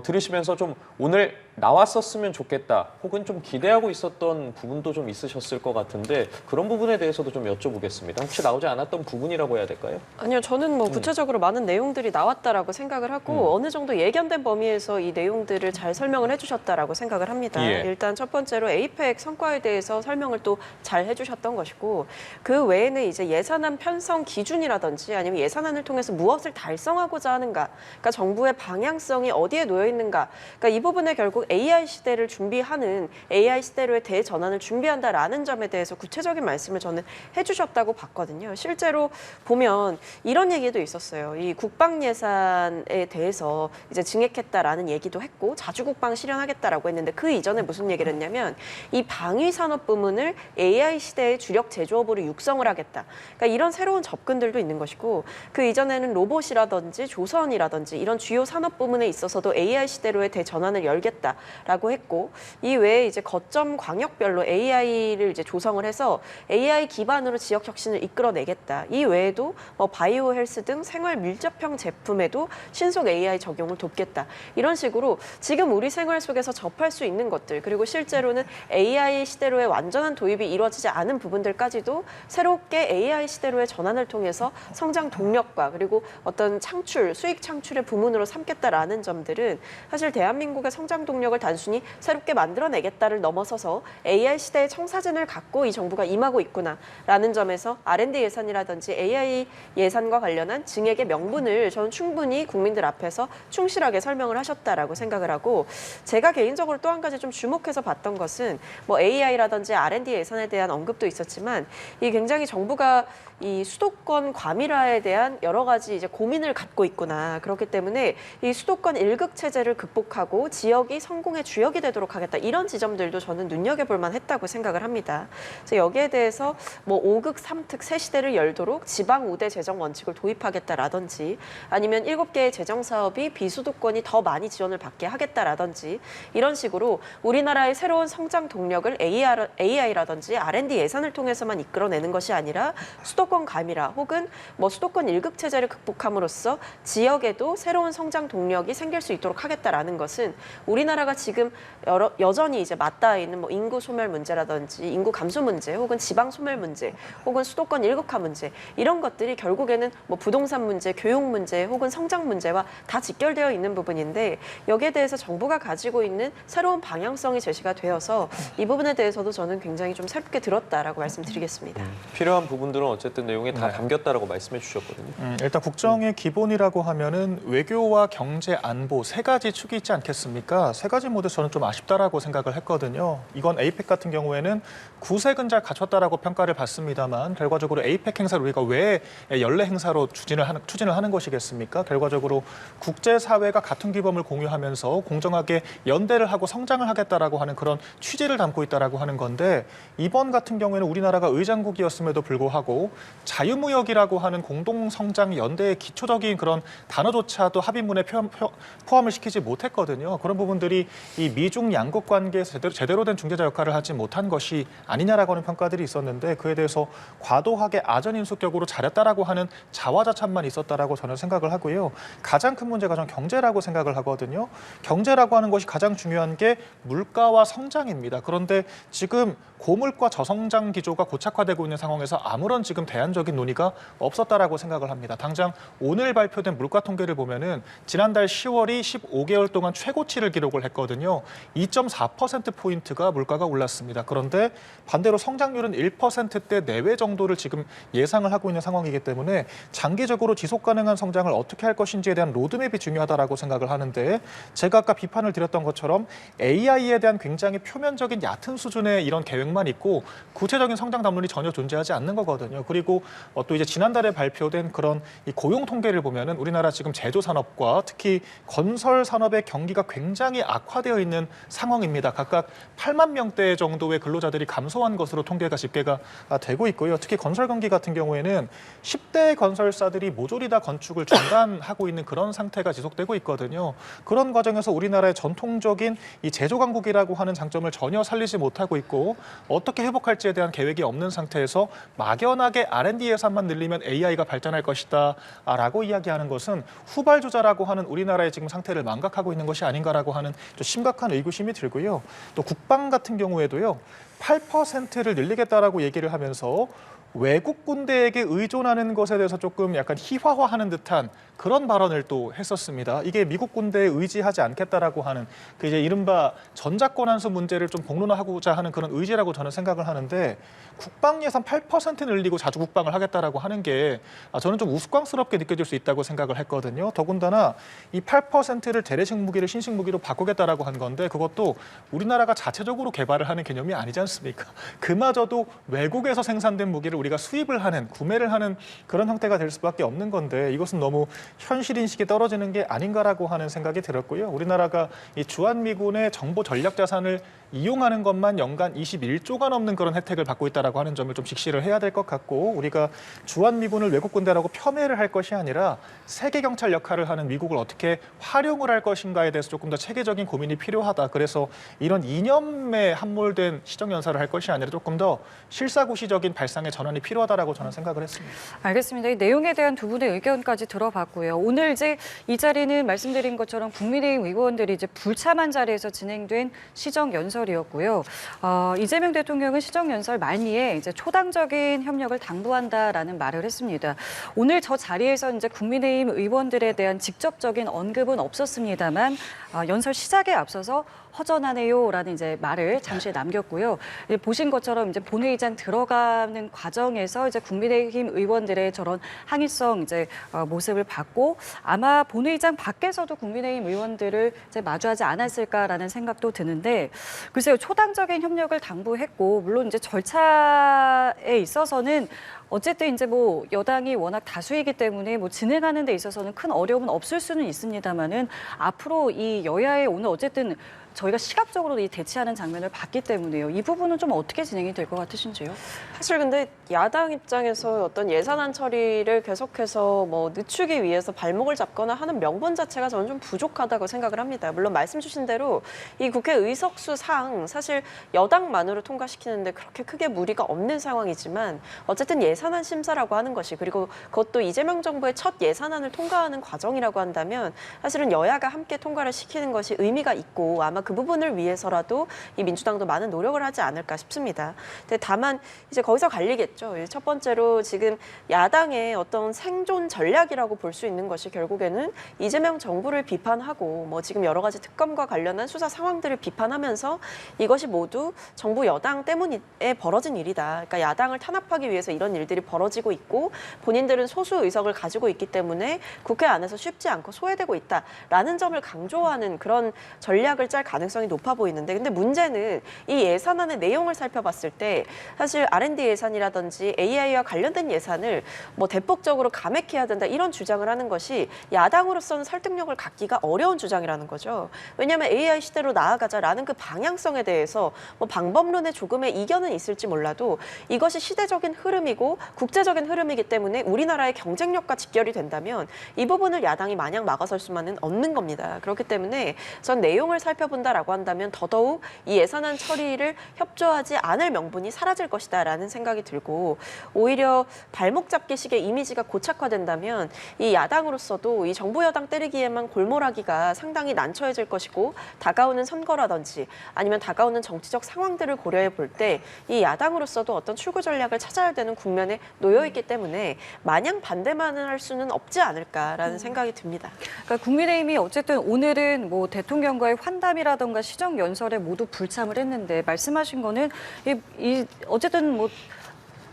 들으시면서 좀 오늘 나왔었으면 좋겠다 혹은 좀 기대하고 있었던 부분도 좀 있으셨을 것 같은데 그런 부분에 대해서도 좀 여쭤보겠습니다. 혹시 나오지 않았던 부분이라고 해야 될까요? 아니요, 저는 뭐 구체적으로 많은 내용들이 나왔다라고 생각을 하고 어느 정도 예견된 범위에서 이 내용들을 잘 설명을 해주셨다라고 생각을 합니다. 예. 일단 첫 번째로 APEC 성과에 대해서 설명을 또 잘 해주셨던 것이고 그 외에는 이제 예산안 편성 기준이라든지 아니면 예산안을 통해서 무엇을 달성하고자 하는가, 그러니까 정부의 방향성이 어디에 놓여 있는가, 그러니까 이 부분에 결국 AI 시대를 준비하는 AI 시대로의 대전환을 준비한다라는 점에 대해서 구체적인 말씀을 저는 해주셨다고 봤거든요. 실제로 보면 이런 얘기도 있었어요. 이 국방 예산에 대해서 이제 증액했다라는 얘기도 했고 자주국방 실현하겠다라고 했는데 그 이전에 무슨 얘기를 했냐면 이 방위 산업 부문을 AI 시대의 주력 제조업으로 육성을 하겠다. 그러니까 이런 새로운 접근들도 있는 것이고 그 이전에는 로봇이라든지 조선이라든지 이런 주요 산업 부문에 있어서도 AI 시대로의 대전환을 열겠다라고 했고 이 외에 이제 거점 광역별로 AI를 이제 조성을 해서 AI 기반으로 지역 혁신을 이끌어내겠다. 이 외에도 뭐 바이오 헬스 등 생활 밀접형 제품에도 신속 AI 적용을 돕겠다. 이런 식으로 지금 우리 생활 속에서 접할 수 있는 것들 그리고 실제로는 AI 시대로의 완전한 도입이 이루어지지 않은 부분들까지도 새롭게 AI 시대로의 전환을 통해서 성장 동력과 그리고 어떤 창출, 수익 창출의 부문으로 삼겠다라는 점들은 사실 대한민국의 성장 동력을 단순히 새롭게 만들어내겠다를 넘어서서 AI 시대의 청사진을 갖고 이 정부가 임하고 있구나라는 점에서 R&D 예산이라든지 AI 예산과 관련한 증액의 명분을 저는 충분히 국민들 앞에서 충실하게 설명을 하셨다라고 생각을 하고 제가 개인적으로 또 한 가지 좀 주목해서 봤던 것은 뭐 AI라든지 R&D 예산에 대한 언급도 있었지만 이 굉장히 정부가 이 수도권 과밀화에 대한 여러 가지 이제 고민을 갖고 있구나. 그렇기 때문에 이 수도권 1극 체제를 극복하고 지역이 성공의 주역이 되도록 하겠다. 이런 지점들도 저는 눈여겨볼 만했다고 생각을 합니다. 그래서 여기에 대해서 뭐 5극 3특 새 시대를 열도록 지방 우대 재정 원칙을 도입하겠다라든지 아니면 7개의 재정 사업이 비수도권이 더 많이 지원을 받게 하겠다라든지 이런 식으로 우리나라의 새로운 성장 동력을 AI라든지 R&D 예산을 통해서만 이끌어내는 것이 아니라 수도권 과밀화 혹은 뭐 수도권 1극 체제를 극복함으로써 지역에도 새로운 성장 동력이 생길 수 있도록 하겠다라는 것은 우리나라가 지금 여전히 이제 맞닿아 있는 뭐 인구 소멸 문제라든지 인구 감소 문제 혹은 지방 소멸 문제 혹은 수도권 1극화 문제 이런 것들이 결국에는 뭐 부동산 문제, 교육 문제 혹은 성장 문제와 다 직결되어 있는 부분인데 여기에 대해서 정부가 가지고 있는 새로운 방향성이 제시가 되어서 이 부분에 대해서도 저는 굉장히 좀 새롭게 들었다라고 말씀드리겠습니다. 필요한 부분들은 어쨌든 내용에 다 담겼다라고 말씀해 주셨거든요. 일단 국정의 기본이라고 하면은 외교와 경제, 안보 세 가지 축이 있지 않겠습니까? 세 가지 모두 저는 좀 아쉽다라고 생각을 했거든요. 이건 APEC 같은 경우에는 구색은 잘 갖췄다라고 평가를 받습니다만 결과적으로 APEC 행사를 우리가 왜 연례 행사로 추진을 하는 것이겠습니까? 결과적으로 국제사회가 같은 규범을 공유하면서 공정하게 연대를 하고 성장을 하겠다라고 하는 그런 취지를 담고 있다라고 하는 건데 이번 같은 경우에는 우리나라가 의장국이었음에도 불구하고 자유무역이라고 하는 공동성장 연대의 기초적인 그런 단어조차도 합의문에 포함을 시키지 못했거든요. 그런 부분들이 이 미중 양국 관계에서 제대로 된 중재자 역할을 하지 못한 것이 아니냐라고 하는 평가들이 있었는데 그에 대해서 과도하게 아전인수격으로 잘했다라고 하는 자화자찬만 있었다라고 저는 생각을 하고요. 가장 큰 문제가 저는 경제라고 생각을 하거든요. 경제라고 하는 것이 가장 중요한 게 물가와 성장입니다. 그런데 지금 고물가 저성장 기조가 고착화되고 있는 상황에서 아무런 지금 대안적인 논의가 없었다라고 생각을 합니다. 당장 오늘 발표된 물가 통계를 보면은 지난달 10월이 15개월 동안 최고치를 기록을 했거든요. 2.4%포인트가 물가가 올랐습니다. 그런데 반대로 성장률은 1%대 내외 정도를 지금 예상을 하고 있는 상황이기 때문에 장기적으로 지속 가능한 성장을 어떻게 할 것인지에 대한 로드맵이 중요하다라고 생각을 하는데, 제가 아까 비판을 드렸던 것처럼 AI에 대한 굉장히 표면적인 얕은 수준의 이런 계획만 있고 구체적인 성장 담론이 전혀 존재하지 않는 거거든요. 그리고 또 이제 지난달에 발표된 그런 이 고용 통계를 보면은 우리나라 지금 제조 산업과 특히 건설 산업의 경기가 굉장히 악화되어 있는 상황입니다. 각각 8만 명대 정도의 근로자들이 감소한 것으로 통계가 집계가 되고 있고요. 특히 건설 경기 같은 경우에는 10대 건설사들이 모조리 다 건축을 중단하고 있는 그런 상태가 지속되고 있거든요. 그런 과정에서 우리나라의 전통적인 이 제조 강국이라고 하는 장점을 전혀 살리지 못하고 있고, 어떻게 회복할지에 대한 계획이 없는 상태에서 막연하게 R&D 예산만 늘리면 AI가 발전할 것이다 라고 이야기하는 것은 후발주자라고 하는 우리나라의 지금 상태를 망각하고 있는 것이 아닌가라고 하는 또 심각한 의구심이 들고요. 또 국방 같은 경우에도요, 8%를 늘리겠다라고 얘기를 하면서 외국 군대에게 의존하는 것에 대해서 조금 약간 희화화하는 듯한 그런 발언을 또 했었습니다. 이게 미국 군대에 의지하지 않겠다라고 하는 그 이제 이른바 전작권 환수 문제를 좀 복론화하고자 하는 그런 의지라고 저는 생각을 하는데, 국방 예산 8% 늘리고 자주 국방을 하겠다라고 하는 게 저는 좀 우스꽝스럽게 느껴질 수 있다고 생각을 했거든요. 더군다나 이 8%를 재래식 무기를 신식 무기로 바꾸겠다라고 한 건데, 그것도 우리나라가 자체적으로 개발을 하는 개념이 아니지 않습니까? 그마저도 외국에서 생산된 무기를 우리가 수입을 하는, 구매를 하는 그런 형태가 될 수밖에 없는 건데, 이것은 너무 현실 인식이 떨어지는 게 아닌가라고 하는 생각이 들었고요. 우리나라가 이 주한미군의 정보 전략 자산을 이용하는 것만 연간 21조가 넘는 그런 혜택을 받고 있다라고 하는 점을 좀 직시를 해야 될 것 같고, 우리가 주한미군을 외국 군대라고 폄훼를 할 것이 아니라 세계 경찰 역할을 하는 미국을 어떻게 활용을 할 것인가에 대해서 조금 더 체계적인 고민이 필요하다. 그래서 이런 이념에 함몰된 시정연설을 할 것이 아니라 조금 더 실사구시적인 발상의 전환이 필요하다라고 저는 생각을 했습니다. 알겠습니다. 이 내용에 대한 두 분의 의견까지 들어봤고요. 오늘 이제 이 자리는 말씀드린 것처럼 국민의힘 의원들이 이제 불참한 자리에서 진행된 시정연설이었고요. 이재명 대통령은 시정연설 말미에 이제 초당적인 협력을 당부한다라는 말을 했습니다. 오늘 저 자리에서 이제 국민의힘 의원들에 대한 직접적인 언급은 없었습니다만, 연설 시작에 앞서서 허전하네요라는 이제 말을 잠시 남겼고요. 보신 것처럼 이제 본회의장 들어가는 과정에서 이제 국민의힘 의원들의 저런 항의성 이제 모습을 봤고, 아마 본회의장 밖에서도 국민의힘 의원들을 이제 마주하지 않았을까라는 생각도 드는데, 글쎄요, 초당적인 협력을 당부했고, 물론 이제 절차에 있어서는 어쨌든 이제 뭐 여당이 워낙 다수이기 때문에 뭐 진행하는 데 있어서는 큰 어려움은 없을 수는 있습니다만은, 앞으로 이 여야의 오늘 어쨌든 저희가 시각적으로 이 대치하는 장면을 봤기 때문에요. 이 부분은 좀 어떻게 진행이 될 것 같으신지요? 사실 근데 야당 입장에서 어떤 예산안 처리를 계속해서 뭐 늦추기 위해서 발목을 잡거나 하는 명분 자체가 저는 좀 부족하다고 생각을 합니다. 물론 말씀 주신 대로 이 국회 의석수상 사실 여당만으로 통과시키는데 그렇게 크게 무리가 없는 상황이지만, 어쨌든 예산안 심사라고 하는 것이, 그리고 그것도 이재명 정부의 첫 예산안을 통과하는 과정이라고 한다면 사실은 여야가 함께 통과를 시키는 것이 의미가 있고, 아마 그 부분을 위해서라도 이 민주당도 많은 노력을 하지 않을까 싶습니다. 근데 다만 이제 거기서 갈리겠죠. 첫 번째로 지금 야당의 어떤 생존 전략이라고 볼 수 있는 것이 결국에는 이재명 정부를 비판하고 뭐 지금 여러 가지 특검과 관련한 수사 상황들을 비판하면서 이것이 모두 정부 여당 때문에 벌어진 일이다. 그러니까 야당을 탄압하기 위해서 이런 일들이 벌어지고 있고, 본인들은 소수 의석을 가지고 있기 때문에 국회 안에서 쉽지 않고 소외되고 있다라는 점을 강조하는 그런 전략을 짤 가능성이 높아 보이는데, 근데 문제는 이 예산안의 내용을 살펴봤을 때 사실 R&D 예산이라든지 AI와 관련된 예산을 뭐 대폭적으로 감액해야 된다 이런 주장을 하는 것이 야당으로서는 설득력을 갖기가 어려운 주장이라는 거죠. 왜냐하면 AI 시대로 나아가자라는 그 방향성에 대해서 뭐 방법론에 조금의 이견은 있을지 몰라도 이것이 시대적인 흐름이고 국제적인 흐름이기 때문에 우리나라의 경쟁력과 직결이 된다면 이 부분을 야당이 마냥 막아설 수만은 없는 겁니다. 그렇기 때문에 전 내용을 살펴본다라고 한다면 더더욱 이 예산안 처리를 협조하지 않을 명분이 사라질 것이다라는 생각이 들고, 오히려 발목 잡기식의 이미지가 고착화된다면 이 야당으로서도 이 정부 여당 때리기에만 골몰하기가 상당히 난처해질 것이고, 다가오는 선거라든지 아니면 다가오는 정치적 상황들을 고려해 볼 때 이 야당으로서도 어떤 출구 전략을 찾아야 되는 국면에 국면에 놓여 있기 때문에 마냥 반대만 할 수는 없지 않을까라는 생각이 듭니다. 그러니까 국민의힘이 어쨌든 오늘은 뭐 대통령과의 환담이라던가 시정 연설에 모두 불참을 했는데 말씀하신 거는 어쨌든 뭐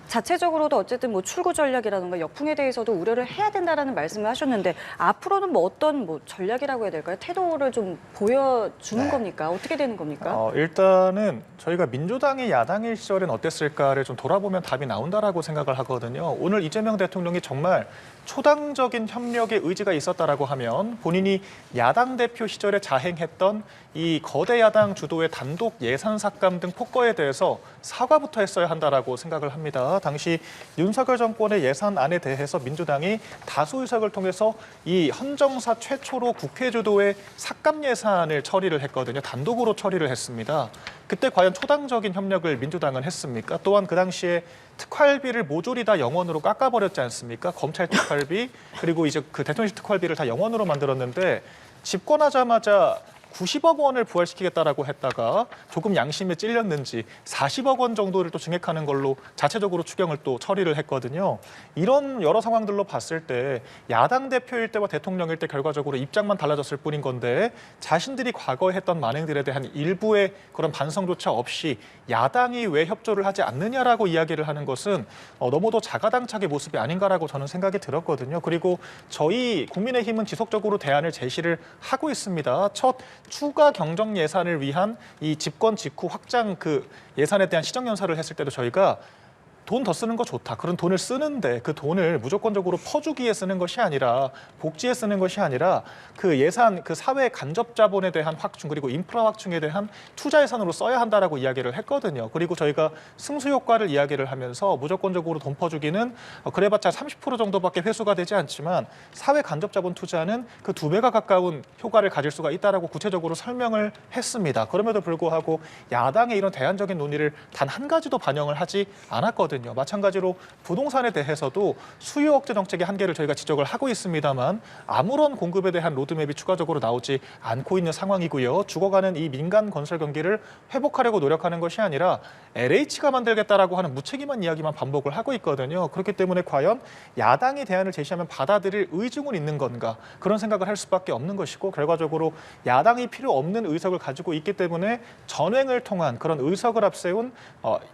자체적으로도 어쨌든 뭐 출구 전략이라든가 역풍에 대해서도 우려를 해야 된다라는 말씀을 하셨는데 앞으로는 뭐 어떤 뭐 전략이라고 해야 될까요? 태도를 좀 보여주는 겁니까? 어떻게 되는 겁니까? 일단은 저희가 민주당이 야당일 시절엔 어땠을까를 좀 돌아보면 답이 나온다라고 생각을 하거든요. 오늘 이재명 대통령이 정말 초당적인 협력의 의지가 있었다라고 하면 본인이 야당 대표 시절에 자행했던 이 거대 야당 주도의 단독 예산 삭감 등 폭거에 대해서 사과부터 했어야 한다라고 생각을 합니다. 당시 윤석열 정권의 예산안에 대해서 민주당이 다수 의석을 통해서 이 헌정사 최초로 국회 주도의 삭감 예산을 처리를 했거든요. 단독으로 처리를 했습니다. 그때 과연 초당적인 협력을 민주당은 했습니까? 또한 그 당시에 특활비를 모조리 다 영원으로 깎아버렸지 않습니까? 검찰 특활비 그리고 이제 그 대통령실 특활비를 다 영원으로 만들었는데 집권하자마자 90억 원을 부활시키겠다라고 했다가 조금 양심에 찔렸는지 40억 원 정도를 또 증액하는 걸로 자체적으로 추경을 또 처리를 했거든요. 이런 여러 상황들로 봤을 때 야당 대표일 때와 대통령일 때 결과적으로 입장만 달라졌을 뿐인 건데 자신들이 과거에 했던 만행들에 대한 일부의 그런 반성조차 없이 야당이 왜 협조를 하지 않느냐라고 이야기를 하는 것은 너무도 자가당착의 모습이 아닌가라고 저는 생각이 들었거든요. 그리고 저희 국민의힘은 지속적으로 대안을 제시를 하고 있습니다. 첫 추가 경정 예산을 위한 이 집권 직후 확장 그 예산에 대한 시정 연설을 했을 때도 저희가 돈 더 쓰는 거 좋다. 그런 돈을 쓰는데 그 돈을 무조건적으로 퍼주기에 쓰는 것이 아니라 복지에 쓰는 것이 아니라 그 예산, 그 사회 간접 자본에 대한 확충 그리고 인프라 확충에 대한 투자 예산으로 써야 한다라고 이야기를 했거든요. 그리고 저희가 승수 효과를 이야기를 하면서 무조건적으로 돈 퍼주기는 그래봤자 30% 정도밖에 회수가 되지 않지만 사회 간접 자본 투자는 그 2배가 가까운 효과를 가질 수가 있다라고 구체적으로 설명을 했습니다. 그럼에도 불구하고 야당의 이런 대안적인 논의를 단 한 가지도 반영을 하지 않았거든요. 마찬가지로 부동산에 대해서도 수요 억제 정책의 한계를 저희가 지적을 하고 있습니다만 아무런 공급에 대한 로드맵이 추가적으로 나오지 않고 있는 상황이고요. 죽어가는 이 민간 건설 경기를 회복하려고 노력하는 것이 아니라 LH가 만들겠다라고 하는 무책임한 이야기만 반복을 하고 있거든요. 그렇기 때문에 과연 야당이 대안을 제시하면 받아들일 의중은 있는 건가 그런 생각을 할 수밖에 없는 것이고 결과적으로 야당이 필요 없는 의석을 가지고 있기 때문에 전횡을 통한 그런 의석을 앞세운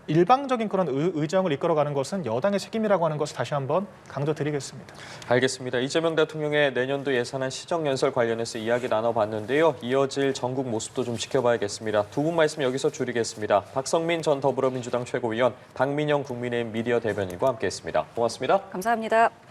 일방적인 그런 의정을 이끌어가는 것은 여당의 책임이라고 하는 것을 다시 한번 강조드리겠습니다. 알겠습니다. 이재명 대통령의 내년도 예산안 시정연설 관련해서 이야기 나눠봤는데요. 이어질 전국 모습도 좀 지켜봐야겠습니다. 두 분 말씀 여기서 줄이겠습니다. 박성민 전 더불어민주당 최고위원, 박민영 국민의힘 미디어 대변인과 함께했습니다. 고맙습니다. 감사합니다.